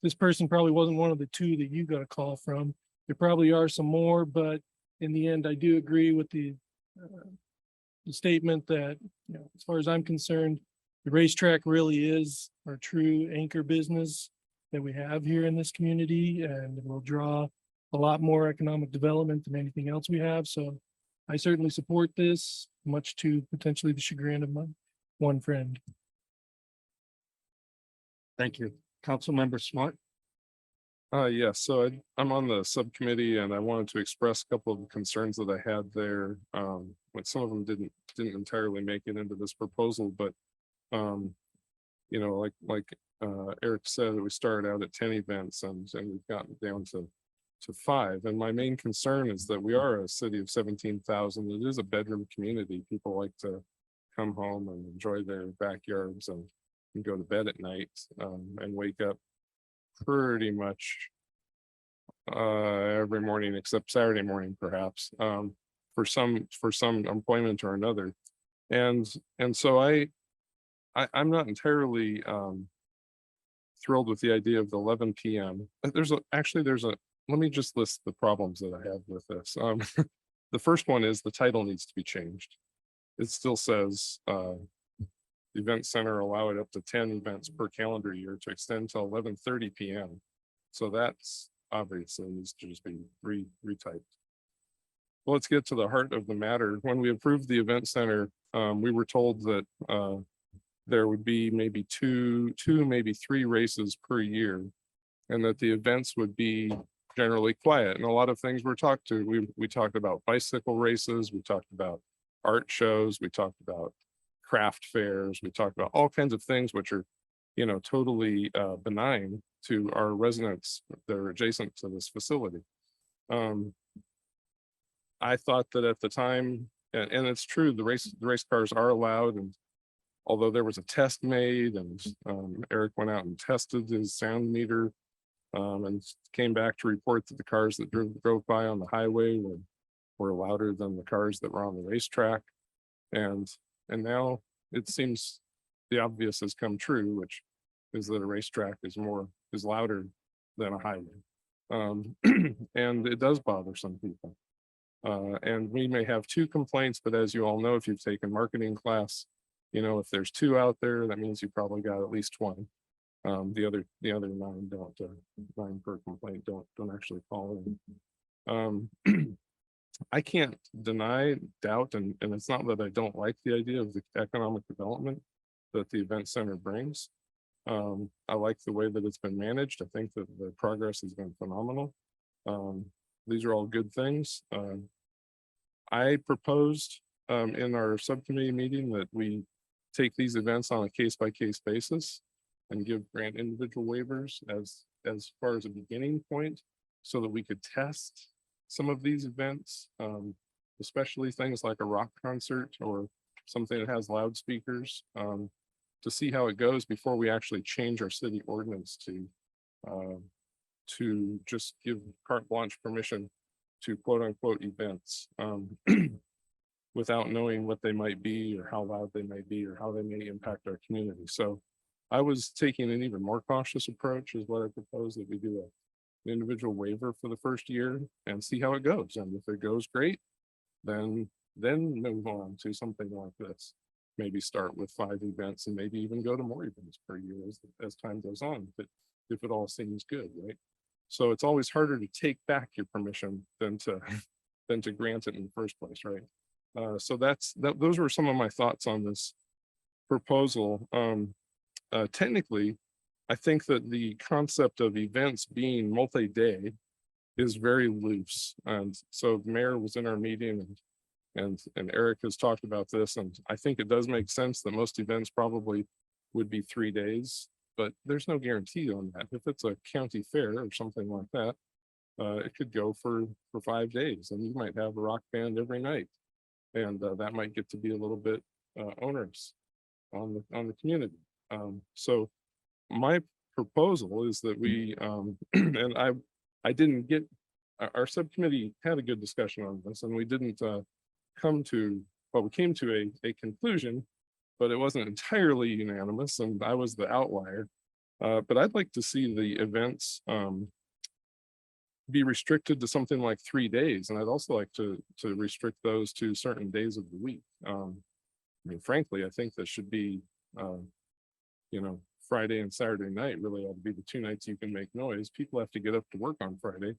this person probably wasn't one of the two that you got a call from, there probably are some more, but in the end, I do agree with the statement that, you know, as far as I'm concerned, the racetrack really is our true anchor business that we have here in this community, and it will draw a lot more economic development than anything else we have. So I certainly support this, much to potentially the chagrin of my one friend. Thank you. Councilmember Smart. Yes, so I'm on the subcommittee and I wanted to express a couple of concerns that I had there. But some of them didn't entirely make it into this proposal, but you know, like Eric said, we started out at 10 events and we've gotten down to 5. And my main concern is that we are a city of 17,000. It is a bedroom community. People like to come home and enjoy their backyards and go to bed at night and wake up pretty much every morning except Saturday morning, perhaps, for some employment or another. And so I'm not entirely thrilled with the idea of the 11 p.m. Let me just list the problems that I have with this. The first one is the title needs to be changed. It still says event center allow it up to 10 events per calendar year to extend till 11:30 p.m. So that's obviously needs to just be retyped. Well, let's get to the heart of the matter. When we approved the event center, we were told that there would be maybe two, maybe 3 races per year, and that the events would be generally quiet. And a lot of things were talked to. We talked about bicycle races, we talked about art shows, we talked about craft fairs, we talked about all kinds of things which are, you know, totally benign to our residents that are adjacent to this facility. I thought that at the time, and it's true, the race cars are allowed, and although there was a test made and Eric went out and tested his sound meter and came back to report that the cars that drove by on the highway were louder than the cars that were on the racetrack. And now it seems the obvious has come true, which is that a racetrack is louder than a highway. And it does bother some people. And we may have 2 complaints, but as you all know, if you've taken marketing class, you know, if there's 2 out there, that means you probably got at least 1. The other 9 don't, 9 per complaint don't actually call in. I can't doubt, and it's not that I don't like the idea of the economic development that the event center brings. I like the way that it's been managed. I think that the progress has been phenomenal. These are all good things. I proposed in our subcommittee meeting that we take these events on a case-by-case basis and grant individual waivers as far as a beginning point, so that we could test some of these events, especially things like a rock concert or something that has loudspeakers, to see how it goes before we actually change our city ordinance to just give carte blanche permission to quote unquote events. without knowing what they might be or how loud they may be or how they may impact our community. So I was taking an even more cautious approach is what I propose that we do an individual waiver for the first year and see how it goes. And if it goes great, then move on to something like this. Maybe start with 5 events and maybe even go to more events per year as time goes on, but if it all seems good, right? So it's always harder to take back your permission than to grant it in the first place, right? So those were some of my thoughts on this proposal. Technically, I think that the concept of events being multi-day is very loose. And so the mayor was in our meeting and Eric has talked about this, and I think it does make sense that most events probably would be 3 days, but there's no guarantee on that. If it's a county fair or something like that, it could go for 5 days, and you might have a rock band every night, and that might get to be a little bit onerous on the community. So my proposal is that we and I didn't get our subcommittee had a good discussion on this, and we didn't come to, well, we came to a conclusion, but it wasn't entirely unanimous, and I was the outlier. But I'd like to see the events be restricted to something like 3 days, and I'd also like to restrict those to certain days of the week. I mean, frankly, I think that should be, you know, Friday and Saturday night really ought to be the 2 nights you can make noise. People have to get up to work on Friday,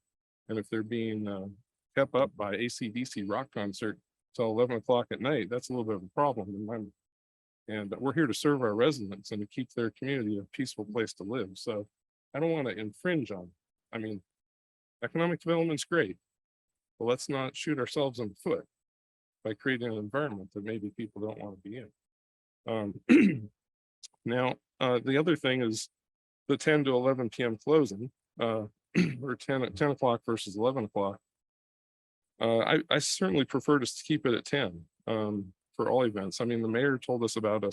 and if they're being kept up by AC/DC rock concert till 11 o'clock at night, that's a little bit of a problem in my mind. And we're here to serve our residents and to keep their community a peaceful place to live. So I don't want to infringe on, I mean, economic development's great, but let's not shoot ourselves in the foot by creating an environment that maybe people don't want to be in. Now, the other thing is the 10 to 11 p.m. closing, or 10 o'clock versus 11 o'clock. I certainly prefer to keep it at 10 for all events. I mean, the mayor told us about a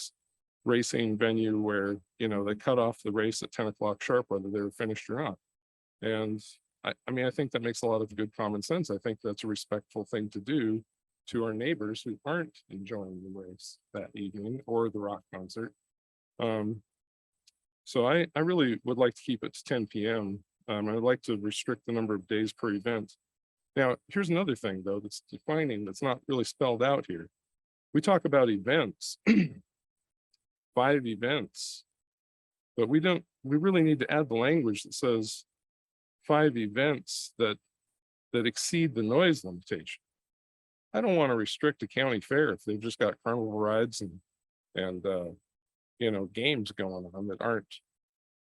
racing venue where, you know, they cut off the race at 10 o'clock sharp, whether they were finished or not. And I mean, I think that makes a lot of good common sense. I think that's a respectful thing to do to our neighbors who aren't enjoying the race that evening or the rock concert. So I really would like to keep it to 10 p.m. I'd like to restrict the number of days per event. Now, here's another thing though, that's defining, that's not really spelled out here. We talk about events, 5 events, but we really need to add the language that says 5 events that exceed the noise limitation. I don't want to restrict a county fair if they've just got carnival rides and you know, games going on that aren't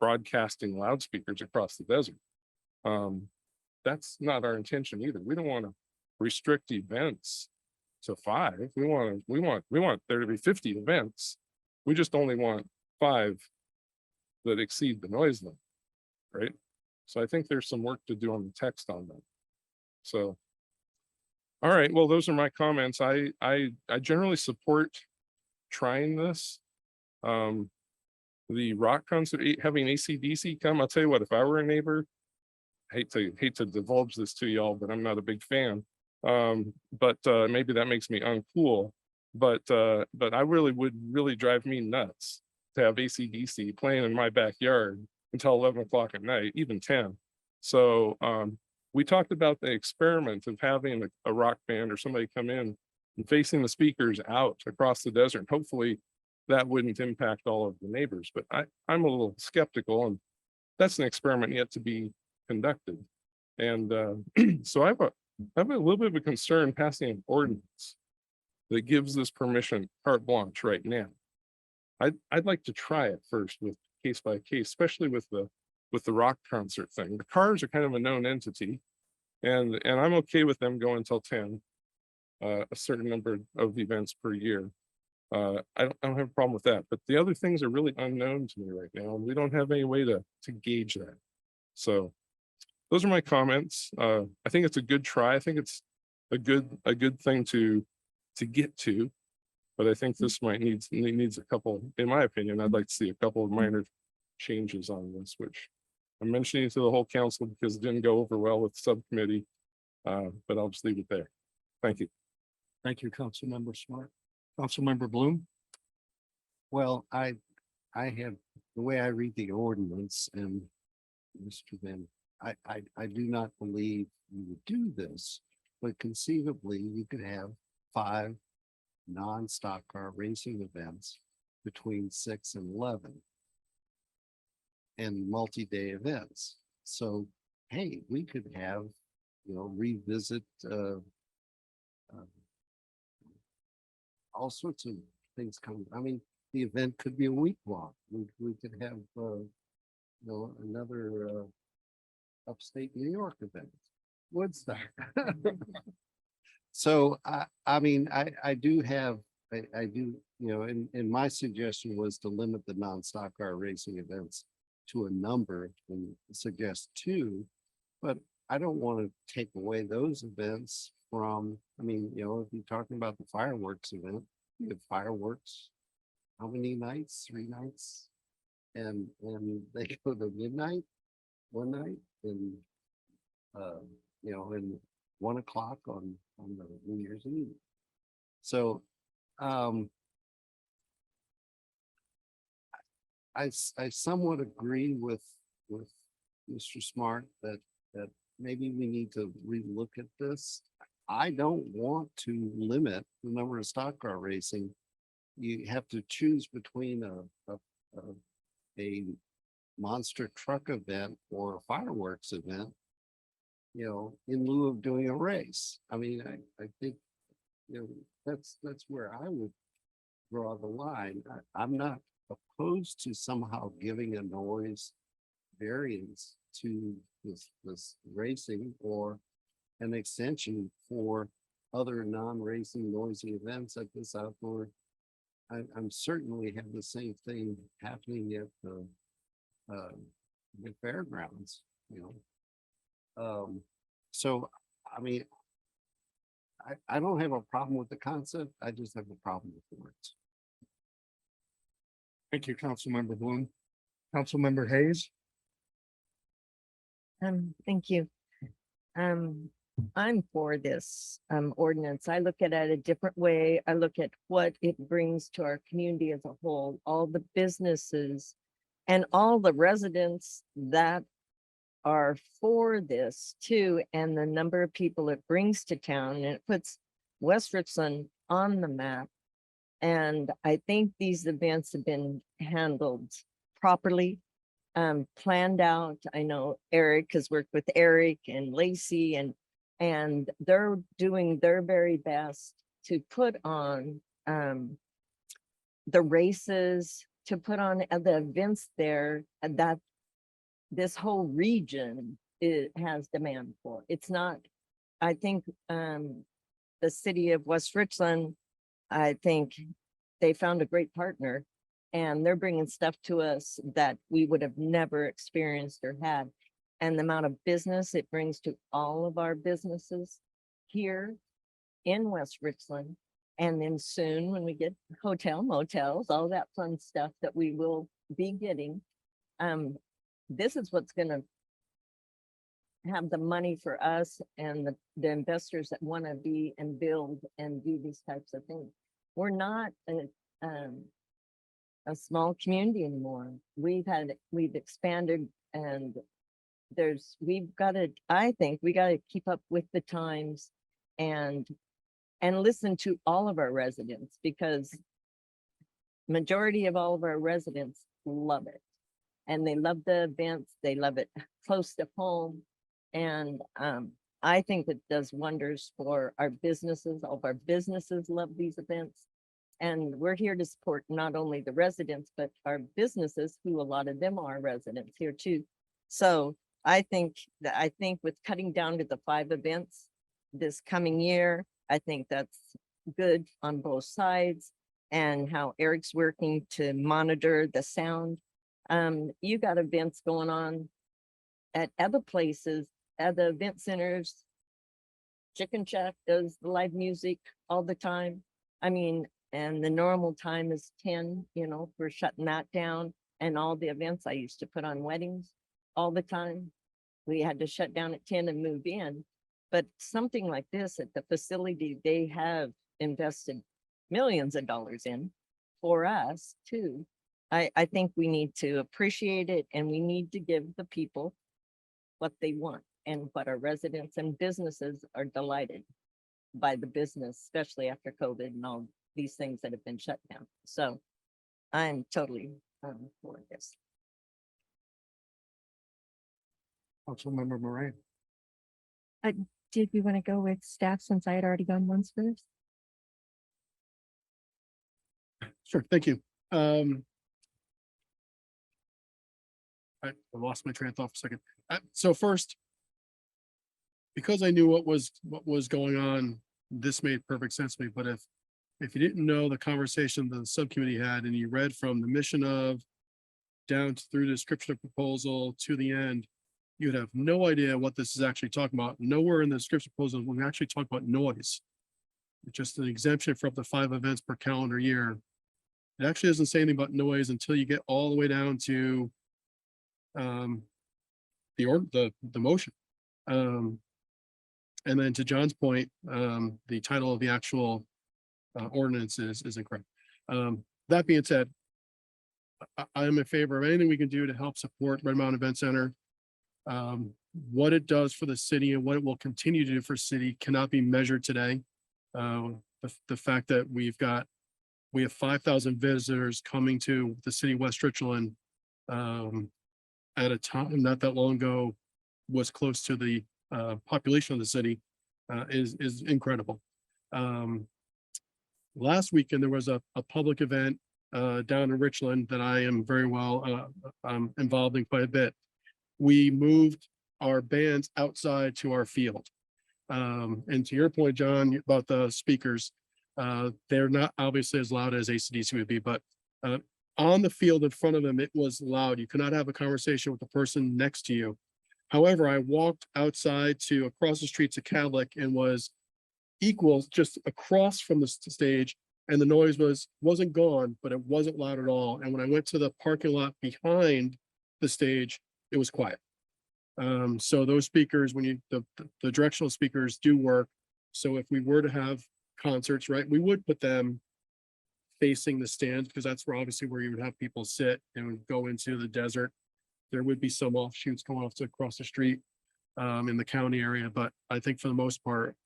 broadcasting loudspeakers across the desert. That's not our intention either. We don't want to restrict events to 5. We want there to be 50 events. We just only want 5 that exceed the noise limit, right? So I think there's some work to do on the text on that. So, all right, well, those are my comments. I generally support trying this. The rock concert, having AC/DC come, I'll tell you what, if I were a neighbor, hate to divulge this to y'all, but I'm not a big fan. But maybe that makes me uncool. But I would drive me nuts to have AC/DC playing in my backyard until 11 o'clock at night, even 10. So we talked about the experiment of having a rock band or somebody come in and facing the speakers out across the desert. Hopefully that wouldn't impact all of the neighbors, but I'm a little skeptical, and that's an experiment yet to be conducted. And so I have a little bit of a concern passing an ordinance that gives this permission carte blanche right now. I'd like to try it first with case by case, especially with the rock concert thing. The cars are kind of a known entity, and I'm okay with them going until 10, a certain number of events per year. I don't have a problem with that, but the other things are really unknown to me right now, and we don't have any way to gauge that. So those are my comments. I think it's a good try. I think it's a good thing to get to, but I think this might needs a couple, in my opinion, I'd like to see a couple of minor changes on this, which I'm mentioning to the whole council because it didn't go over well with the subcommittee, but I'll just leave it there. Thank you. Thank you, Councilmember Smart. Councilmember Bloom? Well, I have, the way I read the ordinance and Mr. Van, I do not believe you would do this, but conceivably you could have 5 non-stock car racing events between 6 and 11 and multi-day events. So, hey, we could have, revisit, all sorts of things coming. I mean, the event could be a week long. We could have, another, upstate New York event, Woodstock. So I mean, I do have, I do, and my suggestion was to limit the non-stock car racing events to a number and suggest 2, but I don't want to take away those events from, if you're talking about the fireworks event, you have fireworks, how many nights? 3 nights? And they go to midnight, one night, and and 1 o'clock on the New Year's Eve. So I somewhat agree with Mr. Smart that maybe we need to relook at this. I don't want to limit the number of stock car racing. You have to choose between a monster truck event or a fireworks event, in lieu of doing a race. I mean, I think, that's where I would draw the line. I'm not opposed to somehow giving a noise variance to this racing or an extension for other non-racing noisy events like this outdoor. I'm certainly have the same thing happening at the fairgrounds, so, I mean, I don't have a problem with the concept. I just have a problem with the words. Thank you, Councilmember Bloom. Councilmember Hayes? Thank you. I'm for this ordinance. I look at it a different way. I look at what it brings to our community as a whole, all the businesses and all the residents that are for this too, and the number of people it brings to town, and it puts West Richland on the map. And I think these events have been handled properly, planned out. I know Eric has worked with Eric and Lacey, and they're doing their very best to put on the races, to put on the events there that this whole region has demand for. It's not, I think, the city of West Richland, I think they found a great partner, and they're bringing stuff to us that we would have never experienced or had. And the amount of business it brings to all of our businesses here in West Richland. And then soon when we get hotel motels, all that fun stuff that we will be getting. This is what's gonna have the money for us and the investors that want to be and build and do these types of things. We're not a small community anymore. We've expanded, and we've got to, I think we got to keep up with the times and listen to all of our residents, because majority of all of our residents love it. And they love the events, they love it close to home. And I think it does wonders for our businesses. All of our businesses love these events. And we're here to support not only the residents, but our businesses, who a lot of them are residents here too. So I think with cutting down to the 5 events this coming year, I think that's good on both sides, and how Eric's working to monitor the sound. You got events going on at other places, at the event centers. Chicken Shack does the live music all the time. I mean, and the normal time is 10, we're shutting that down. And all the events I used to put on weddings all the time, we had to shut down at 10 and move in. But something like this at the facility, they have invested millions of dollars in for us too. I think we need to appreciate it and we need to give the people what they want and what our residents and businesses are delighted by the business, especially after COVID and all these things that have been shut down. So I'm totally for this. Councilmember Moran. Did we want to go with staff since I had already gone once first? Sure, thank you. I lost my train of thought for a second. So first, because I knew what was going on, this made perfect sense to me. But if you didn't know the conversation the subcommittee had and you read from the mission of down through the description of proposal to the end, you'd have no idea what this is actually talking about. Nowhere in the description proposal when we actually talk about noise. It's just an exemption for up to 5 events per calendar year. It actually doesn't say anything about noise until you get all the way down to the motion. And then to John's point, the title of the actual ordinance is incorrect. That being said, I am in favor of anything we can do to help support Red Mountain Event Center. What it does for the city and what it will continue to do for city cannot be measured today. The fact that we have 5,000 visitors coming to the city of West Richland at a time not that long ago was close to the population of the city is incredible. Last weekend, there was a public event down in Richland that I am very well involved in quite a bit. We moved our bands outside to our field. And to your point, John, about the speakers, they're not obviously as loud as AC/DC would be, but on the field in front of them, it was loud. You could not have a conversation with the person next to you. However, I walked outside to across the street to Cadlick and was equal just across from the stage, and the noise wasn't gone, but it wasn't loud at all. And when I went to the parking lot behind the stage, it was quiet. So those speakers, when the directional speakers do work. So if we were to have concerts, right, we would put them facing the stands because that's where obviously where you would have people sit and would go into the desert. There would be some offshoots going off to across the street in the county area, but I think for the most part,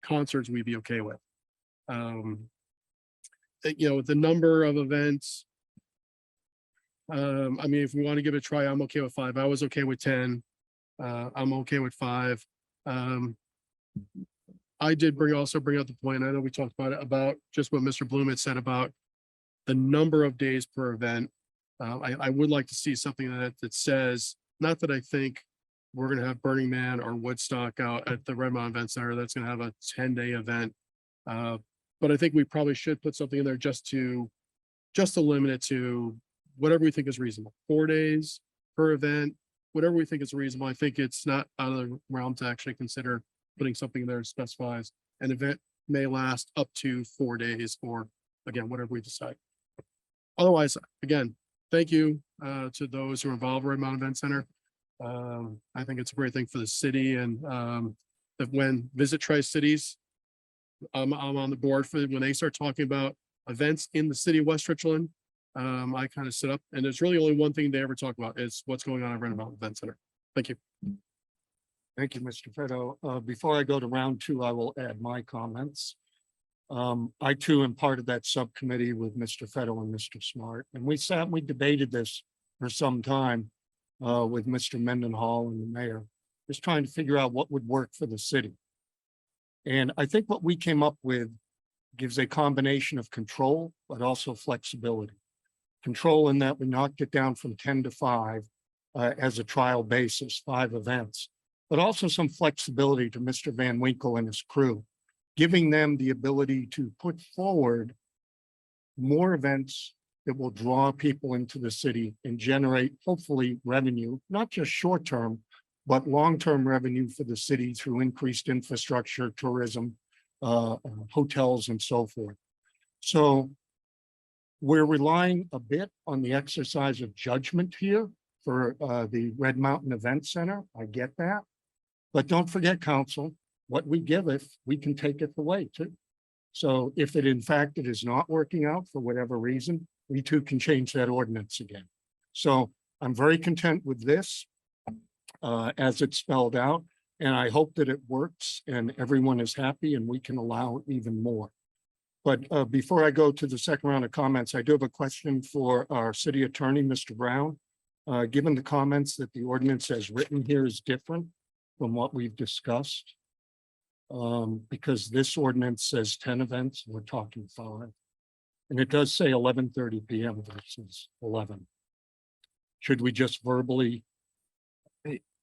concerts we'd be okay with. You know, the number of events. I mean, if we want to give it a try, I'm okay with 5. I was okay with 10. I'm okay with 5. I did also bring up the point, I know we talked about it, about just what Mr. Bloom had said about the number of days per event. I would like to see something that says, not that I think we're gonna have Burning Man or Woodstock out at the Red Mountain Event Center, that's gonna have a 10-day event. But I think we probably should put something in there just to limit it to whatever we think is reasonable. 4 days per event, whatever we think is reasonable. I think it's not out of the realm to actually consider putting something in there that specifies an event may last up to 4 days, or again, whatever we decide. Otherwise, again, thank you to those who are involved in Red Mountain Event Center. I think it's a great thing for the city, and that when Visit Tri-Cities, I'm on the board for when they start talking about events in the city of West Richland. I kind of sit up, and there's really only one thing they ever talk about is what's going on at Red Mountain Event Center. Thank you. Thank you, Mr. Fetto. Before I go to round 2, I will add my comments. I too am part of that subcommittee with Mr. Fetto and Mr. Smart, and we debated this for some time with Mr. Mendenhall and the mayor, just trying to figure out what would work for the city. And I think what we came up with gives a combination of control, but also flexibility. Control in that we knocked it down from 10 to 5 as a trial basis, 5 events, but also some flexibility to Mr. Van Winkle and his crew, giving them the ability to put forward more events that will draw people into the city and generate hopefully revenue, not just short-term, but long-term revenue for the city through increased infrastructure, tourism, hotels, and so forth. So we're relying a bit on the exercise of judgment here for the Red Mountain Event Center. I get that. But don't forget, council, what we give it, we can take it away too. So if it in fact it is not working out for whatever reason, we too can change that ordinance again. So I'm very content with this as it's spelled out, and I hope that it works and everyone is happy and we can allow even more. But before I go to the second round of comments, I do have a question for our city attorney, Mr. Brown. Given the comments that the ordinance as written here is different from what we've discussed, because this ordinance says 10 events, we're talking 5. And it does say 11:30 PM versus 11. Should we just verbally,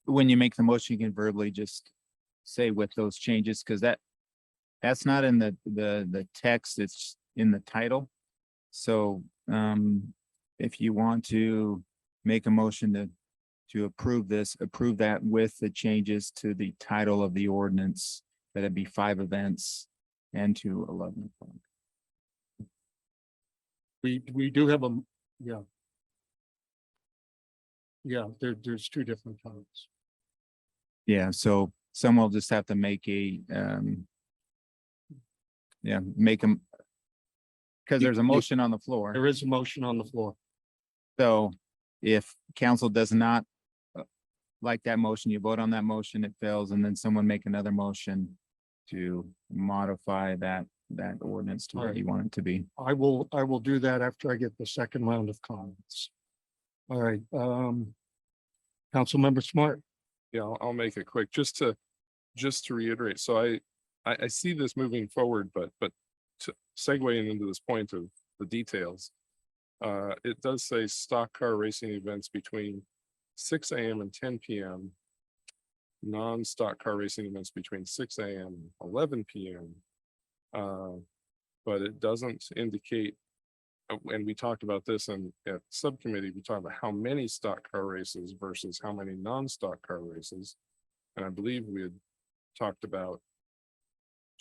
When you make the motion, you can verbally just say with those changes, because that's not in the text, it's in the title. So if you want to make a motion to approve this, approve that with the changes to the title of the ordinance, that it'd be 5 events and to 11 o'clock. we do have a, yeah. Yeah, there's 2 different times. Yeah, so someone will just have to make a make them, because there's a motion on the floor. There is a motion on the floor. So if council does not like that motion, you vote on that motion, it fails, and then someone make another motion to modify that ordinance to what Alright. you want it to be. I will do that after I get the second round of comments. All right, Councilmember Smart. Yeah, I'll make it quick, just to reiterate. So I see this moving forward, but to segueing into this point of the details. It does say stock car racing events between 6 AM and 10 PM. Non-stock car racing events between 6 AM and 11 PM. But it doesn't indicate, and we talked about this in at subcommittee, we talked about how many stock car races versus how many non-stock car races. And I believe we had talked about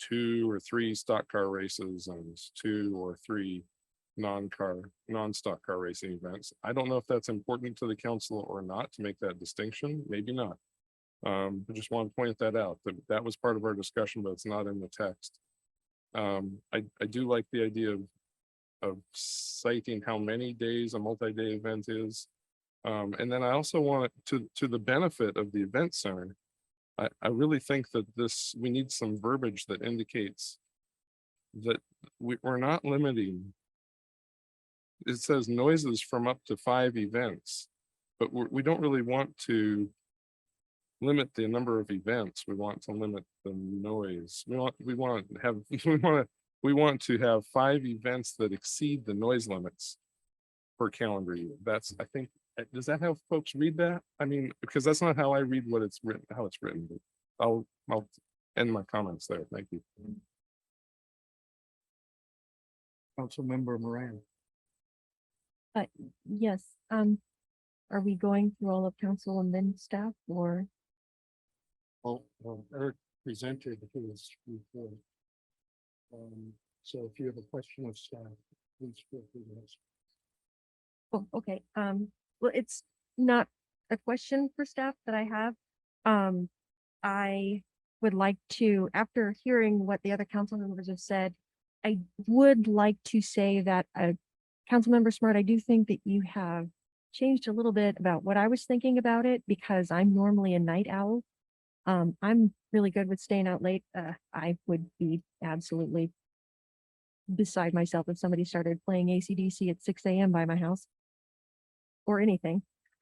2 or 3 stock car races and 2 or 3 non-stock car racing events. I don't know if that's important to the council or not to make that distinction, maybe not. I just want to point that out, that was part of our discussion, but it's not in the text. I do like the idea of citing how many days a multi-day event is. And then I also want to the benefit of the event center. I really think that we need some verbiage that indicates that we're not limiting. It says noises from up to 5 events, but we don't really want to limit the number of events. We want to limit the noise. We want to have 5 events that exceed the noise limits per calendar year. That's, I think, does that how folks read that? I mean, because that's not how I read what it's written, how it's written. But I'll end my comments there. Thank you. Councilmember Moran. Yes, are we going through all of council and then staff, or? Well, Eric presented his report. So if you have a question of staff, please feel free to ask. Oh, okay, well, it's not a question for staff that I have. I would like to, after hearing what the other council members have said, I would like to say that, Councilmember Smart, I do think that you have changed a little bit about what I was thinking about it, because I'm normally a night owl. I'm really good with staying out late. I would be absolutely beside myself if somebody started playing AC/DC at 6 AM by my house or anything.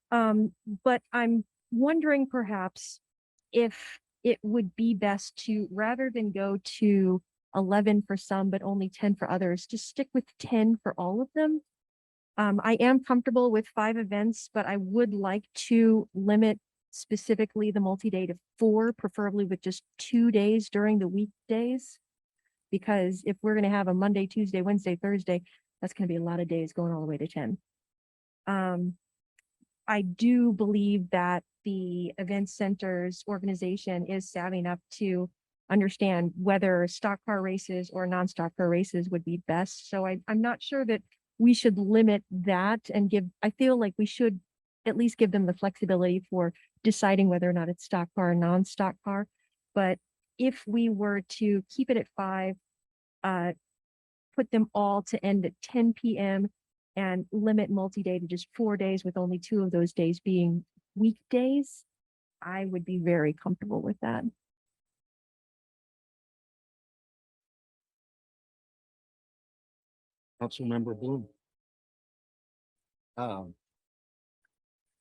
But I'm wondering perhaps if it would be best to, rather than go to 11 for some, but only 10 for others, just stick with 10 for all of them. I am comfortable with 5 events, but I would like to limit specifically the multi-day to 4, preferably with just 2 days during the weekdays. Because if we're gonna have a Monday, Tuesday, Wednesday, Thursday, that's gonna be a lot of days going all the way to 10. I do believe that the event center's organization is savvy enough to understand whether stock car races or non-stock car races would be best. So I'm not sure that we should limit that and I feel like we should at least give them the flexibility for deciding whether or not it's stock car or non-stock car. But if we were to keep it at 5, put them all to end at 10 PM and limit multi-day to just 4 days, with only 2 of those days being weekdays, I would be very comfortable with that. Councilmember Bloom. Um,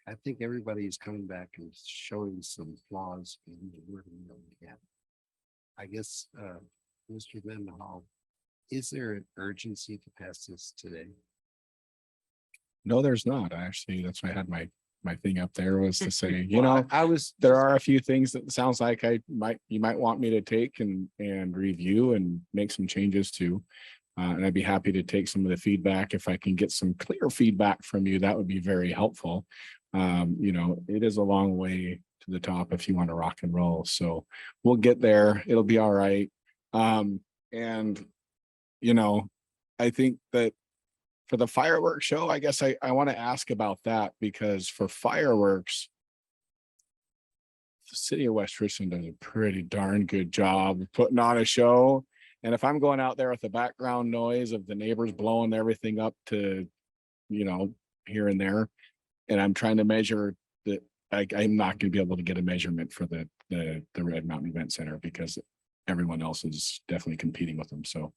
I think everybody's coming back and showing some flaws in the wording that we have. I guess, Mr. Mendenhall, is there an urgency to pass this today? No, there's not. Actually, that's why I had my thing up there was to say, you Well, know, I was, there are a few things that sounds like you might want me to take and review and make some changes to. And I'd be happy to take some of the feedback. If I can get some clear feedback from you, that would be very helpful. You know, it is a long way to the top if you want to rock and roll. So we'll get there. It'll be all right. And, you know, I think that for the fireworks show, I guess I want to ask about that, because for fireworks, the city of West Richland does a pretty darn good job of putting on a show. And if I'm going out there with the background noise of the neighbors blowing everything up to, you know, here and there, and I'm trying to measure that, I'm not going to be able to get a measurement for the Red Mountain Event Center, because everyone else is definitely competing with them. So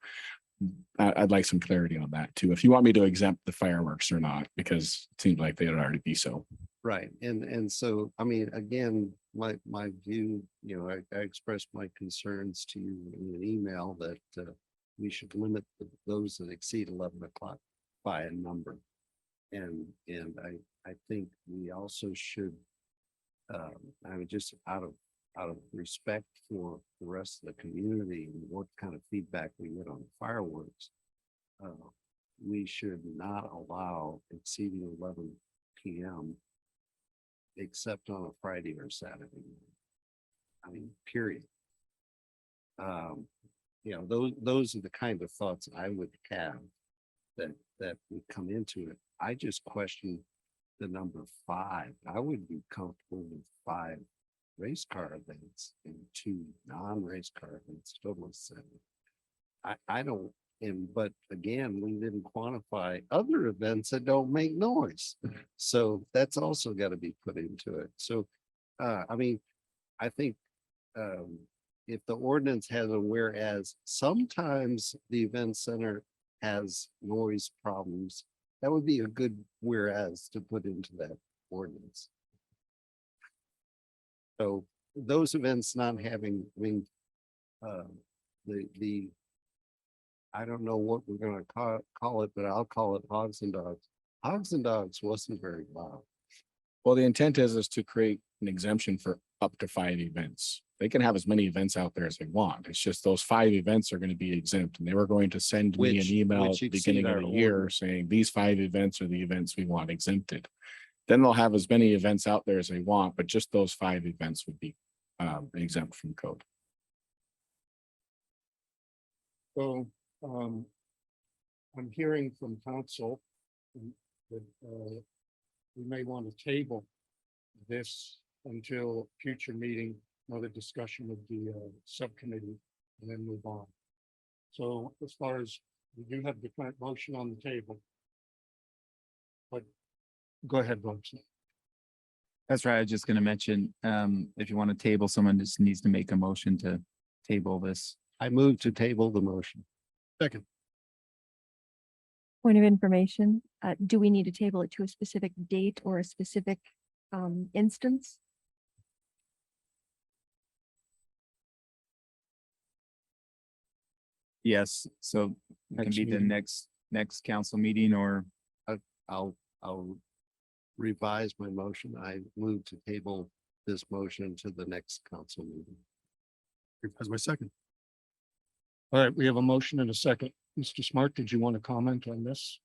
I'd like some clarity on that too. If you want me to exempt the fireworks or not, because it seems like they'd already be so. right, and so, I mean, again, my view, you know, I expressed my concerns to you in an email that we should limit those that exceed 11 o'clock by a number. And I think we also should, I mean, just out of respect for the rest of the community and what kind of feedback we get on fireworks, we should not allow exceeding 11 PM except on a Friday or Saturday. I mean, period. You know, those are the kind of thoughts I would have that would come into it. I just question the number 5. I would be comfortable with 5 race car events and 2 non-race car events, total 7. I don't, but again, we didn't quantify other events that don't make noise. So that's also got to be put into it. So, I mean, I think, if the ordinance has a whereas, sometimes the event center has noise problems, that would be a good whereas to put into that ordinance. So those events not having, I mean, I don't know what we're gonna call it, but I'll call it Hogs and Dogs. Hogs and Dogs wasn't very loud. Well, the intent is to create an exemption for up to 5 events. They can have as many events out there as they want. It's just those 5 events are going to be exempt, and they were going to send me an Which email at the exceed beginning of our the year ordinance. saying these 5 events are the events we want exempted. Then they'll have as many events out there as they want, but just those 5 events would be exempt from code. So, I'm hearing from council that, we may want to table this until future meeting, another discussion of the, subcommittee, and then move on. So as far as, we do have the current motion on the table. But go ahead, Robson. That's right. I was just gonna mention, if you want to table, someone just needs to make a motion to table this. I move to table the motion. Second, Point of information, do we need to table it to a specific date or a specific instance? Yes, so it can Next be the meeting. next council meeting, or I'll revise my motion. I move to table this motion to the next council meeting. as my second. All right, we have a motion and a second. Mr. Smart, did you want to comment on this?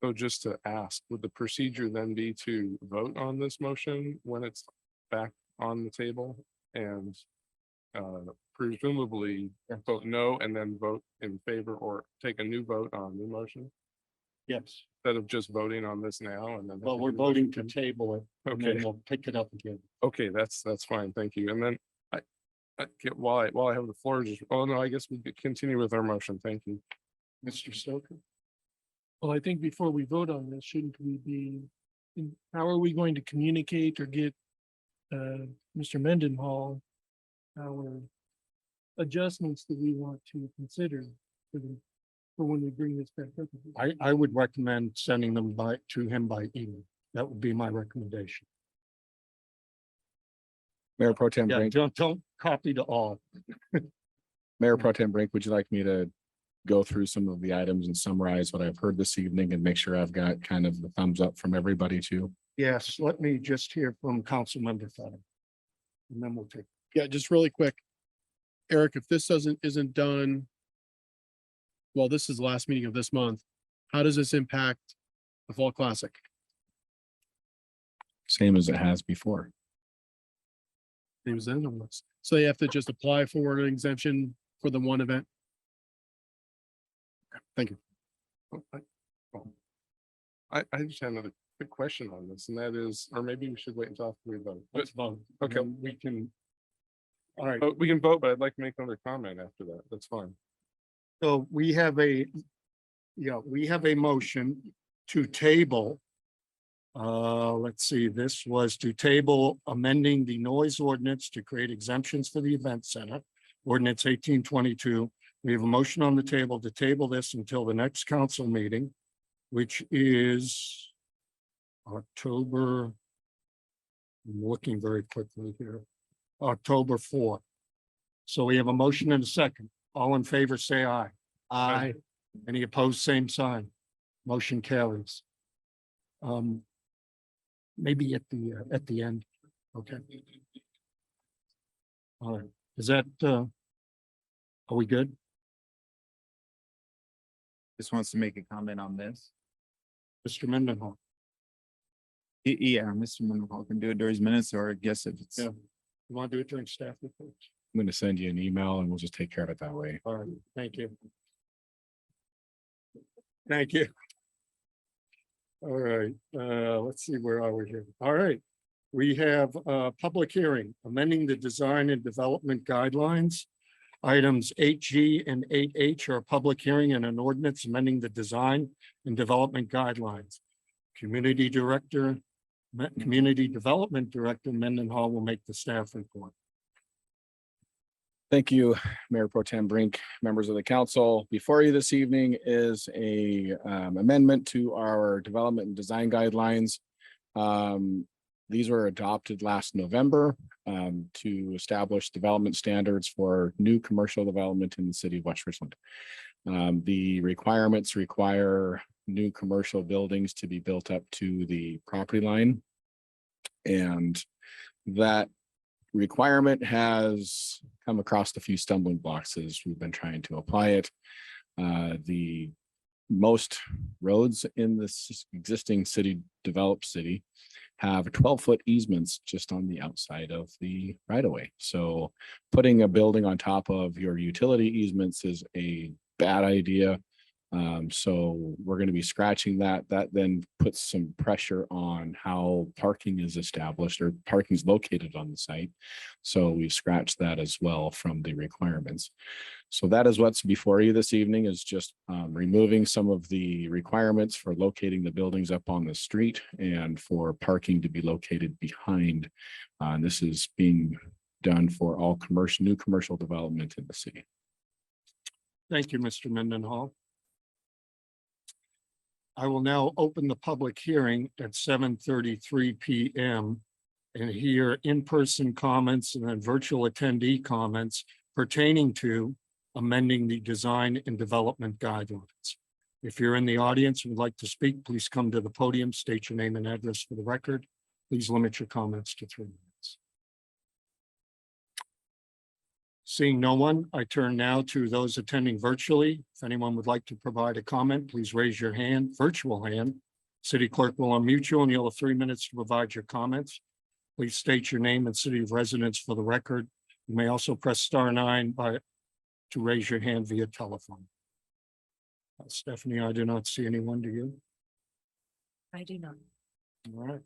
So just to ask, would the procedure then be to vote on this motion when it's back on the table and presumably vote no and then vote in favor or take a new vote on the motion Yes. instead of just voting on this now and then? Well, we're voting to table it, and then Okay, we'll pick it up again. okay, that's fine. Thank you. And then While I have the floor, just, oh no, I guess we could continue with our motion. Thank you. Mr. Stoker? Well, I think before we vote on this, shouldn't we be, how are we going to communicate or get Mr. Mendenhall our adjustments that we want to consider for when we bring this back up? I would recommend sending them to him by email. That would be my recommendation. Mayor Pro Tem Yeah, Brink, don't copy to all. Mayor Pro Tem Brink, would you like me to go through some of the items and summarize what I've heard this evening and make sure I've got kind of the thumbs up from everybody too? Yes, let me just hear from Councilmember Fetterman. And then we'll take. Yeah, just really quick. Eric, if this isn't done, well, this is the last meeting of this month. How does this impact the Fall Classic? Same as it has before. It was in the list. So they have to just apply for an exemption for the one event? Thank you. I just had another quick question on this, and that is, or maybe we should wait until after we vote. Let's vote. Okay. And then we can. All right, We can vote, but I'd like to make another comment after that. That's fine. so we have a motion to table. Let's see, this was to table amending the noise ordinance to create exemptions for the event center. Ordinance 1822. We have a motion on the table to table this until the next council meeting, which is October. I'm looking very quickly here. October 4th. So we have a motion and a second. All in favor, say aye. Aye. Any opposed, same sign. Motion carries. Maybe at the end. Okay. All right. Is that, are we good? Just wants to make a comment on this. Mr. Mendenhall? Yeah, Mr. Mendenhall can do it during his minutes, or I guess if it's. Yeah. You want to do it during staff reports? I'm going to send you an email and we'll just take care of it that way. All right, thank you. Thank you. All right, let's see, where are we here? All right. We have a public hearing amending the design and development guidelines. Items 8G and 8H are a public hearing and an ordinance amending the design and development guidelines. Community Development Director Mendenhall will make the staff report. Thank you, Mayor Pro Tem Brink, members of the council. Before you this evening is a amendment to our development and design guidelines. These were adopted last November to establish development standards for new commercial development in the city of West Richland. The requirements require new commercial buildings to be built up to the property line. And that requirement has come across a few stumbling blocks as we've been trying to apply it. The most roads in this existing developed city have 12-foot easements just on the outside of the right of way. So putting a building on top of your utility easements is a bad idea. So we're going to be scratching that. That then puts some pressure on how parking is established or parking is located on the site. So we've scratched that as well from the requirements. So that is what's before you this evening, is just removing some of the requirements for locating the buildings up on the street and for parking to be located behind. And this is being done for all new commercial development in the city. Thank you, Mr. Mendenhall. I will now open the public hearing at 7:33 PM and hear in-person comments and then virtual attendee comments pertaining to amending the design and development guidelines. If you're in the audience and would like to speak, please come to the podium, state your name and address for the record. Please limit your comments to 3 minutes. Seeing no one, I turn now to those attending virtually. If anyone would like to provide a comment, please raise your hand, virtual hand. City Clerk will unmute you and you'll have 3 minutes to provide your comments. Please state your name and city of residence for the record. You may also press *9 to raise your hand via telephone. Stephanie, I do not see anyone. Do you? I do not. All right.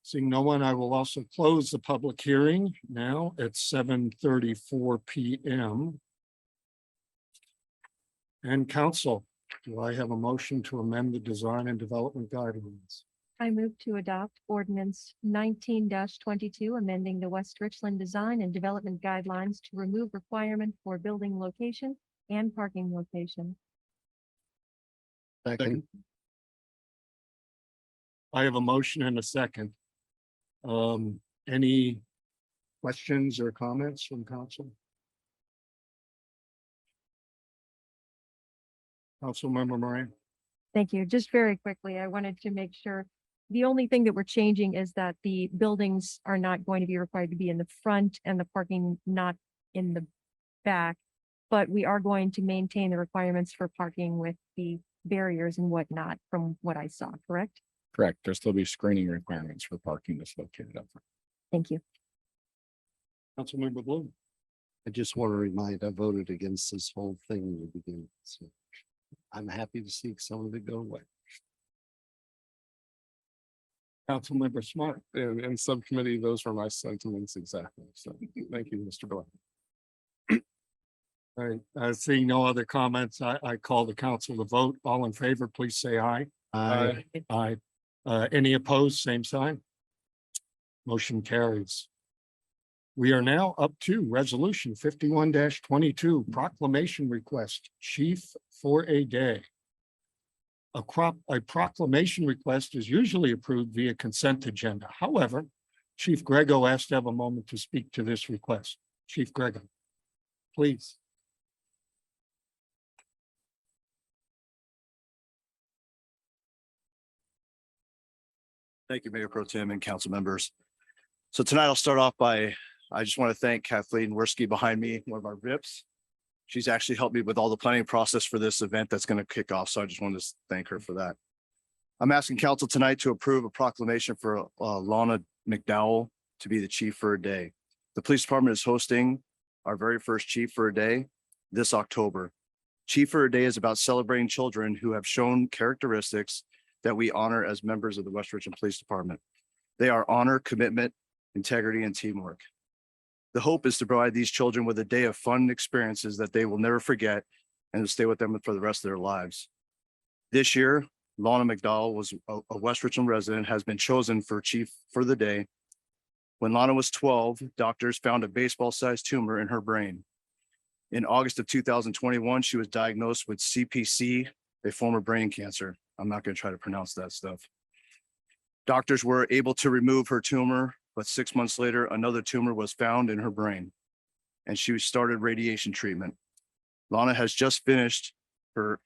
Seeing no one, I will also close the public hearing now at 7:34 PM. And council, do I have a motion to amend the design and development guidelines? I move to adopt ordinance 19-22, amending the West Richland Design and Development Guidelines to remove requirement for building location and parking location. Second, I have a motion and a second. Any questions or comments from council? Councilmember Moran. Thank you. Just very quickly, I wanted to make sure, the only thing that we're changing is that the buildings are not going to be required to be in the front and the parking not in the back. But we are going to maintain the requirements for parking with the barriers and whatnot from what I saw, correct? Correct. There'll still be screening requirements for parking that's located up front. Thank you. Councilmember Bloom. I just want to remind, I voted against this whole thing in the beginning, so I'm happy to see some of it go away. Councilmember Smart. In subcommittee, those were my sentiments exactly. So thank you, Mr. Black. All right, seeing no other comments, I call the council to vote. All in favor, please say aye. Aye. Aye. Any opposed, same sign. Motion carries. We are now up to resolution 51-22 proclamation request, chief for a day. A proclamation request is usually approved via consent agenda. However, Chief Grego asked to have a moment to speak to this request. Chief Grego, please. Thank you, Mayor Pro Tem and council members. So tonight I'll start off by, I just want to thank Kathleen Werski behind me, one of our VIPs. She's actually helped me with all the planning process for this event that's going to kick off. So I just wanted to thank her for that. I'm asking council tonight to approve a proclamation for Lana McDowell to be the chief for a day. The police department is hosting our very first chief for a day this October. Chief for a day is about celebrating children who have shown characteristics that we honor as members of the West Richland Police Department. They are honor, commitment, integrity, and teamwork. The hope is to provide these children with a day of fun experiences that they will never forget and to stay with them for the rest of their lives. This year, Lana McDowell was a West Richland resident, has been chosen for chief for the day. When Lana was 12, doctors found a baseball-sized tumor in her brain. In August of 2021, she was diagnosed with CPC, a form of brain cancer. I'm not going to try to pronounce that stuff. Doctors were able to remove her tumor, but 6 months later, another tumor was found in her brain, and she started radiation treatment. Lana has just finished her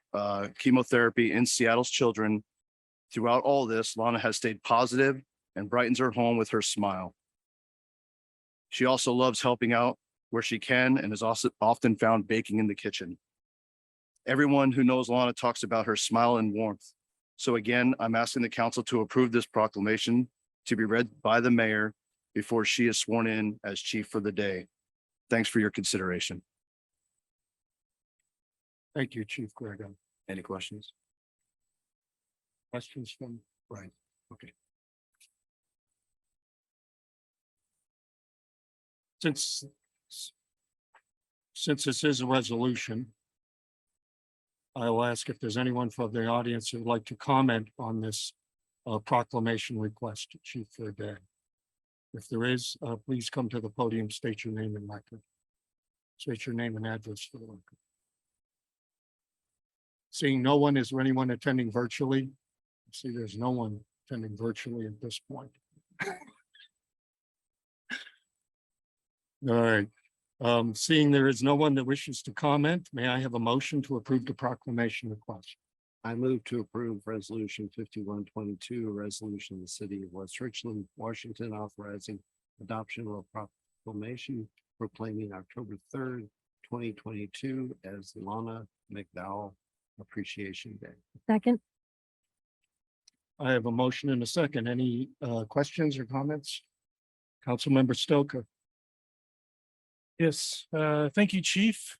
chemotherapy in Seattle's children. Throughout all this, Lana has stayed positive and brightens her home with her smile. She also loves helping out where she can and is also often found baking in the kitchen. Everyone who knows Lana talks about her smile and warmth. So again, I'm asking the council to approve this proclamation to be read by the mayor before she is sworn in as chief for the day. Thanks for your consideration. Thank you, Chief Grego. Any questions? Questions from Brian? Okay. Since this is a resolution, I will ask if there's anyone from the audience who would like to comment on this proclamation request, Chief, for a day. If there is, please come to the podium, state your name and record. State your name and address for the record. Seeing no one, is there anyone attending virtually? See, there's no one attending virtually at this point. All right. Seeing there is no one that wishes to comment, may I have a motion to approve the proclamation request? I move to approve resolution 51-22, a resolution of the city of West Richland, Washington, authorizing adoption of a proclamation proclaiming October 3rd, 2022 as Lana McDowell Appreciation Day. Second. I have a motion and a second. Any questions or comments? Councilmember Stoker. Yes, thank you, Chief.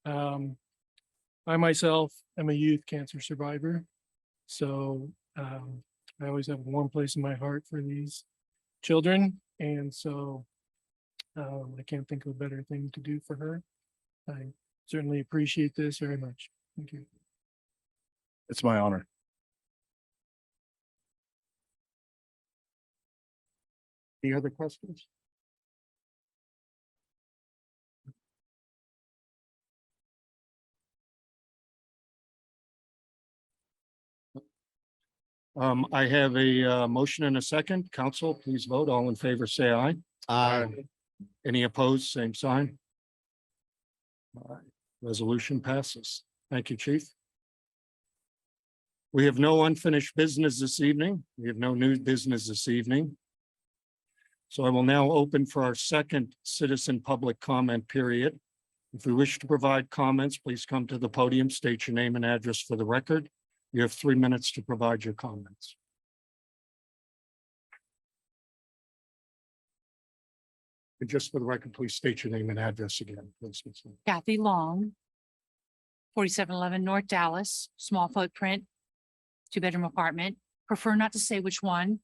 I myself am a youth cancer survivor. So I always have a warm place in my heart for these children, and so I can't think of a better thing to do for her. I certainly appreciate this very much. Thank you. It's my honor. Any other questions? I have a motion and a second. Council, please vote. All in favor, say aye. Any opposed, same sign. All right, resolution passes. Thank you, Chief. We have no unfinished business this evening. We have no new business this evening. So I will now open for our second citizen public comment period. If you wish to provide comments, please come to the podium, state your name and address for the record. You have 3 minutes to provide your comments. And just for the record, please state your name and address again, please. Ms. Lee. Kathy Long, 4711 North Dallas, small footprint, 2-bedroom apartment. Prefer not to say which one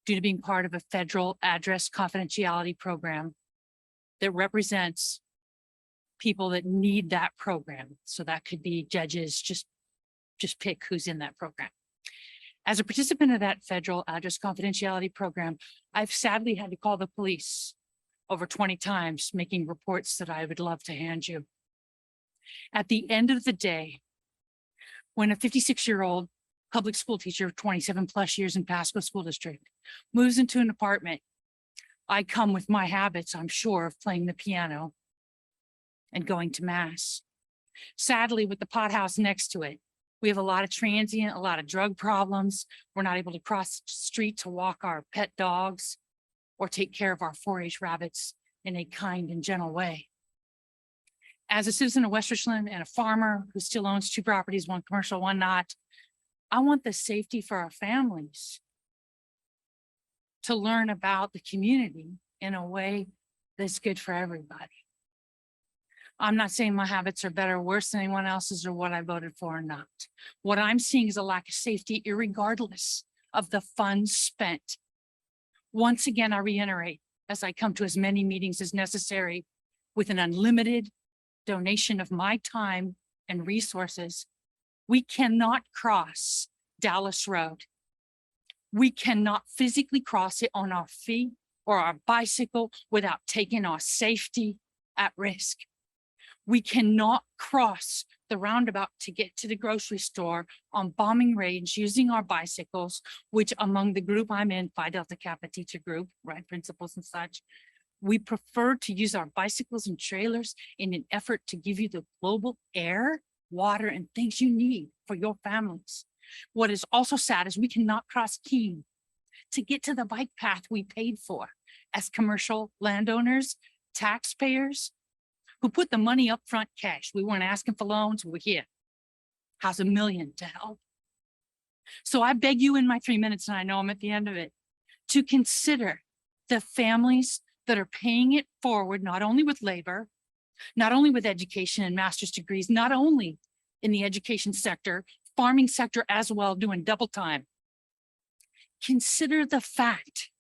due to being part of a federal address confidentiality program that represents people that need that program. So that could be judges, just pick who's in that program. As a participant of that federal address confidentiality program, I've sadly had to call the police over 20 times, making reports that I would love to hand you. At the end of the day, when a 56-year-old public school teacher, 27 plus years in Pasco School District, moves into an apartment, I come with my habits, I'm sure, of playing the piano and going to mass. Sadly, with the pot house next to it, we have a lot of transient, a lot of drug problems. We're not able to cross the street to walk our pet dogs or take care of our 4-H rabbits in a kind and gentle way. As a citizen of West Richland and a farmer who still owns 2 properties, one commercial, one not, I want the safety for our families to learn about the community in a way that's good for everybody. I'm not saying my habits are better or worse than anyone else's or what I voted for or not. What I'm seeing is a lack of safety, irregardless of the funds spent. Once again, I reiterate, as I come to as many meetings as necessary with an unlimited donation of my time and resources, we cannot cross Dallas Road. We cannot physically cross it on our feet or our bicycle without taking our safety at risk. We cannot cross the roundabout to get to the grocery store on bombing range using our bicycles, which among the group I'm in, Phi Delta Kappa teacher group, right, principals and such, we prefer to use our bicycles and trailers in an effort to give you the global air, water, and things you need for your families. What is also sad is we cannot cross Keene to get to the bike path we paid for as commercial landowners, taxpayers, who put the money up front cash. We weren't asking for loans, we're here. How's $1 million to help? So I beg you in my 3 minutes, and I know I'm at the end of it, to consider the families that are paying it forward, not only with labor, not only with education and master's degrees, not only in the education sector, farming sector as well, doing double time. Consider the fact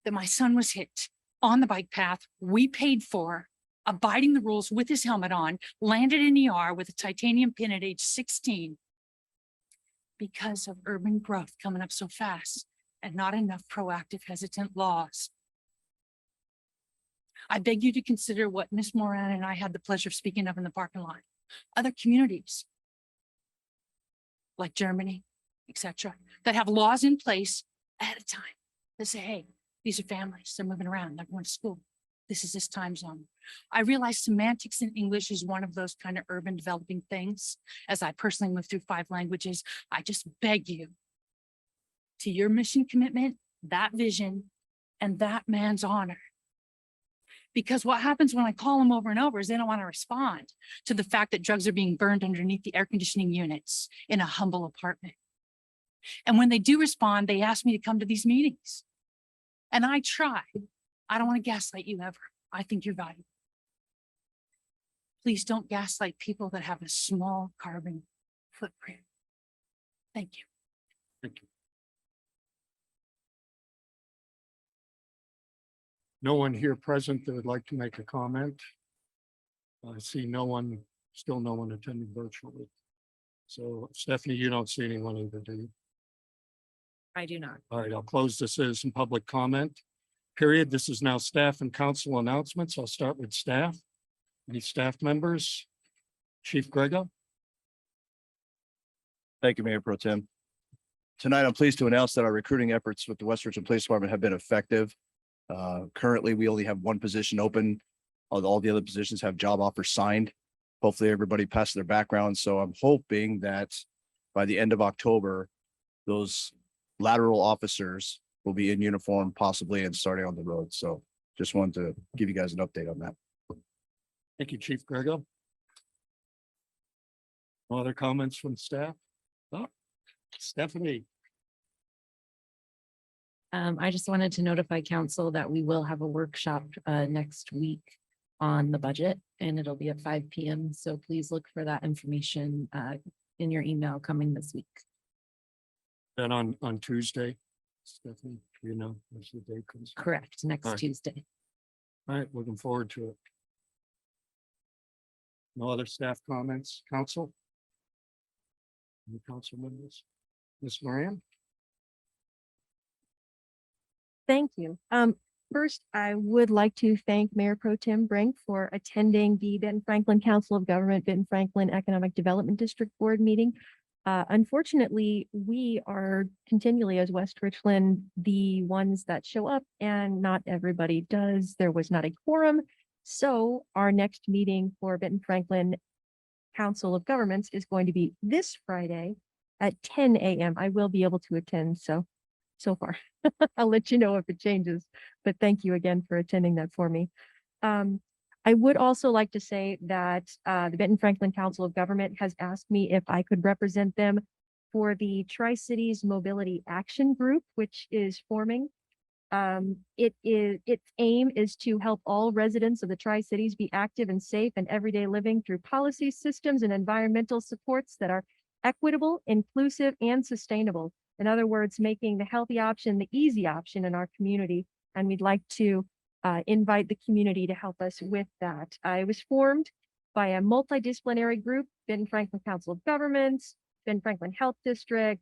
that my son was hit on the bike path we paid for, abiding the rules with his helmet on, landed in ER with a titanium pin at age 16 because of urban growth coming up so fast and not enough proactive hesitant laws. I beg you to consider what Ms. Moran and I had the pleasure of speaking of in the parking lot. Other communities like Germany, etc., that have laws in place ahead of time that say, hey, these are families, they're moving around, they're going to school. This is this time zone. I realize semantics in English is one of those kind of urban developing things. As I personally moved through 5 languages, I just beg you to your mission commitment, that vision, and that man's honor. Because what happens when I call them over and over is they don't want to respond to the fact that drugs are being burned underneath the air conditioning units in a humble apartment. And when they do respond, they ask me to come to these meetings. And I try. I don't want to gaslight you ever. I think you're valuable. Please don't gaslight people that have a small carbon footprint. Thank you. No one here present that would like to make a comment. I see no one, still no one attending virtually. So Stephanie, you don't see anyone either, do you? I do not. All right, I'll close the citizen public comment period. This is now staff and council announcements. I'll start with staff. Any staff members? Chief Grego? Thank you, Mayor Pro Tem. Tonight, I'm pleased to announce that our recruiting efforts with the West Richland Police Department have been effective. Currently, we only have one position open. All the other positions have job offers signed. Hopefully, everybody passed their background. So I'm hoping that by the end of October, those lateral officers will be in uniform possibly and starting on the road. So just wanted to give you guys an update on that. Thank you, Chief Grego. No other comments from staff? Oh, Stephanie. I just wanted to notify council that we will have a workshop next week on the budget, and it'll be at 5 p.m. So please look for that information in your email coming this week. Then on Tuesday, Stephanie, you know, as the day comes. Correct, next All right. Tuesday. All right, looking forward to it. No other staff comments, council? Any council members? Ms. Moran? Thank you. First, I would like to thank Mayor Pro Tem Brink for attending the Benton Franklin Council of Government, Benton Franklin Economic Development District Board meeting. Unfortunately, we are continually as West Richland, the ones that show up, and not everybody does. There was not a quorum. So our next meeting for Benton Franklin Council of Governments is going to be this Friday at 10 a.m. I will be able to attend, so far. I'll let you know if it changes, but thank you again for attending that for me. I would also like to say that the Benton Franklin Council of Government has asked me if I could represent them for the Tri-Cities Mobility Action Group, which is forming. Its aim is to help all residents of the Tri-Cities be active and safe in everyday living through policy systems and environmental supports that are equitable, inclusive, and sustainable. In other words, making the healthy option the easy option in our community. And we'd like to invite the community to help us with that. I was formed by a multidisciplinary group, Benton Franklin Council of Governments, Benton Franklin Health District,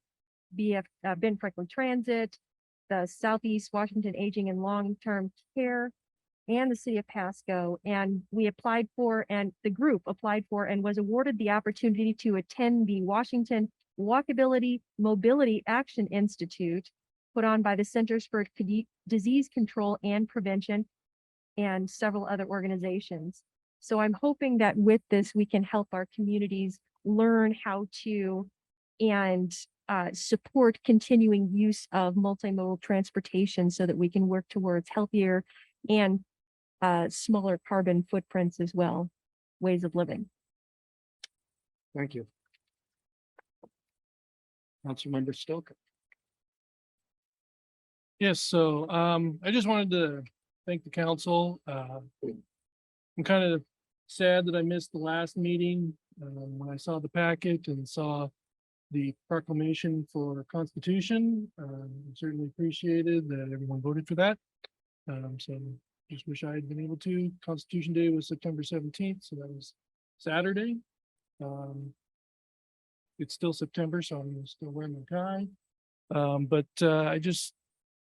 Benton Franklin Transit, the Southeast Washington Aging and Long-Term Care, and the City of Pasco. And we applied for, and the group applied for and was awarded the opportunity to attend the Washington Walkability Mobility Action Institute put on by the Centers for Disease Control and Prevention and several other organizations. So I'm hoping that with this, we can help our communities learn how to and support continuing use of multimodal transportation so that we can work towards healthier and smaller carbon footprints as well, ways of living. Thank you. Councilmember Stoker. Yes, so I just wanted to thank the council. I'm kind of sad that I missed the last meeting when I saw the packet and saw the proclamation for Constitution. Certainly appreciated that everyone voted for that. So just wish I had been able to. Constitution Day was September 17th, so that was Saturday. It's still September, so I'm still wearing my tie. But I just,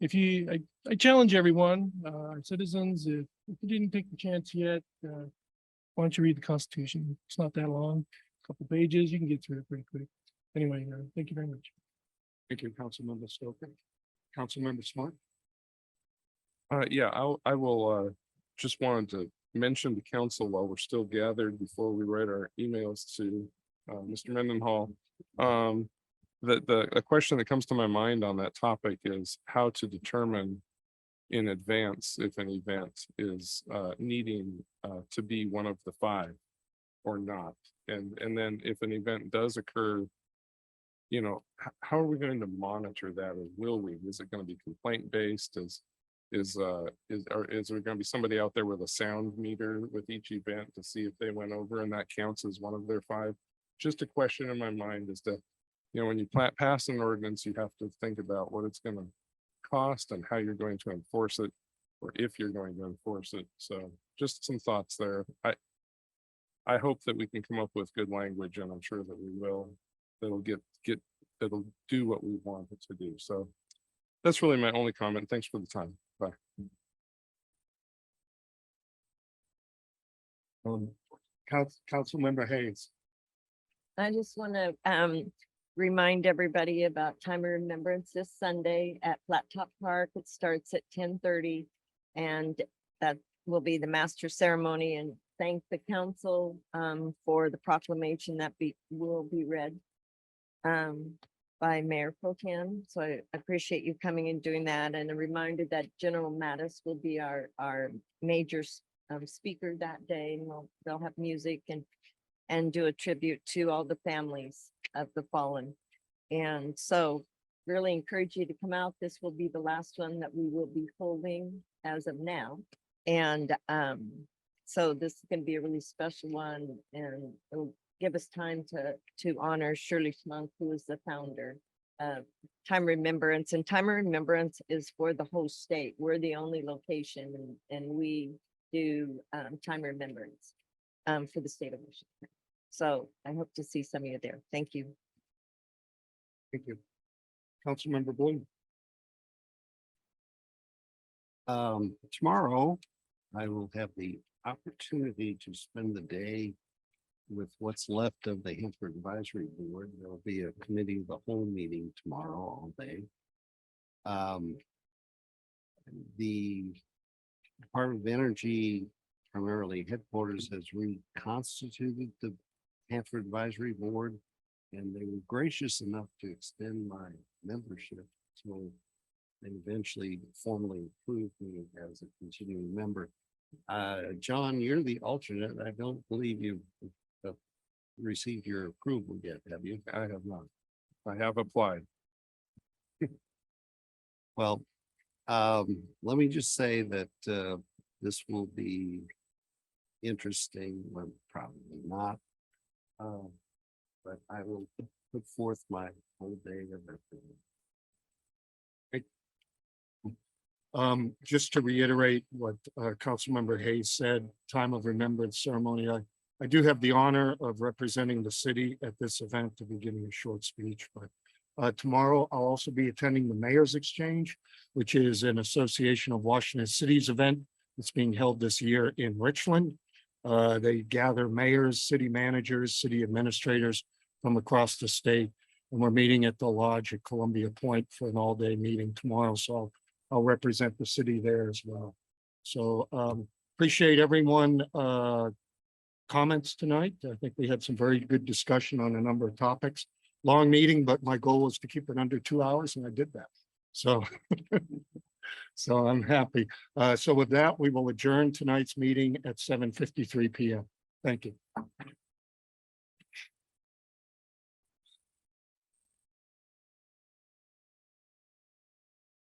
I challenge everyone, our citizens, if you didn't take the chance yet, why don't you read the Constitution? It's not that long, a couple pages, you can get through it pretty quick. Anyway, thank you very much. Thank you, Councilmember Stoker. Councilmember Smart. Yeah, I will just wanted to mention to council while we're still gathered before we write our emails to Mr. Mendenhall. The question that comes to my mind on that topic is how to determine in advance if an event is needing to be one of the 5 or not. And then if an event does occur, you know, how are we going to monitor that, or will we? Is it going to be complaint based? Is there going to be somebody out there with a sound meter with each event to see if they went over and that counts as one of their 5? Just a question in my mind is that, you know, when you pass an ordinance, you have to think about what it's going to cost and how you're going to enforce it. or if you're going to enforce it. So just some thoughts there. I hope that we can come up with good language, and I'm sure that we will. That'll that'll do what we want it to do. So that's really my only comment. Thanks for the time. Bye. Councilmember Hayes. I just want to remind everybody about Time of Remembrance this Sunday at Flat Top Park. It starts at 10:30, and that will be the master ceremony, and thank the council for the proclamation that will be read by Mayor Pro Tem. So I appreciate you coming and doing that, and a reminder that General Mattis will be our major speaker that day, and they'll have music and do a tribute to all the families of the fallen. And so really encourage you to come out. This will be the last one that we will be holding as of now. And so this is going to be a really special one, and it'll give us time to honor Shirley Schmunk, who is the founder of Time of Remembrance. And Time of Remembrance is for the whole state. We're the only location, and we do Time of Remembrance for the state of Michigan. So I hope to see some of you there. Thank you. Thank you. Councilmember Bloom. Tomorrow, I will have the opportunity to spend the day with what's left of the Hanford Advisory Board. There'll be a committee of the whole meeting tomorrow all day. The Department of Energy, primarily headquarters, has reconstituted the Hanford Advisory Board, and they were gracious enough to extend my membership till they eventually formally approved me as a continuing member. John, you're the alternate. I don't believe you've received your approval yet, have you? I have not. I have applied. Well, let me just say that this will be interesting, well, probably not. But I will put forth my whole day of effort. Just to reiterate what Councilmember Hayes said, Time of Remembrance ceremony. I do have the honor of representing the city at this event, to be giving a short speech, but tomorrow I'll also be attending the Mayor's Exchange, which is an Association of Washington Cities event that's being held this year in Richland. They gather mayors, city managers, city administrators from across the state, and we're meeting at the lodge at Columbia Point for an all-day meeting tomorrow. So I'll represent the city there as well. So appreciate everyone comments tonight. I think we had some very good discussion on a number of topics. Long meeting, but my goal was to keep it under 2 hours, and I did that. So so I'm happy. So with that, we will adjourn tonight's meeting at 7:53 p.m. Thank you.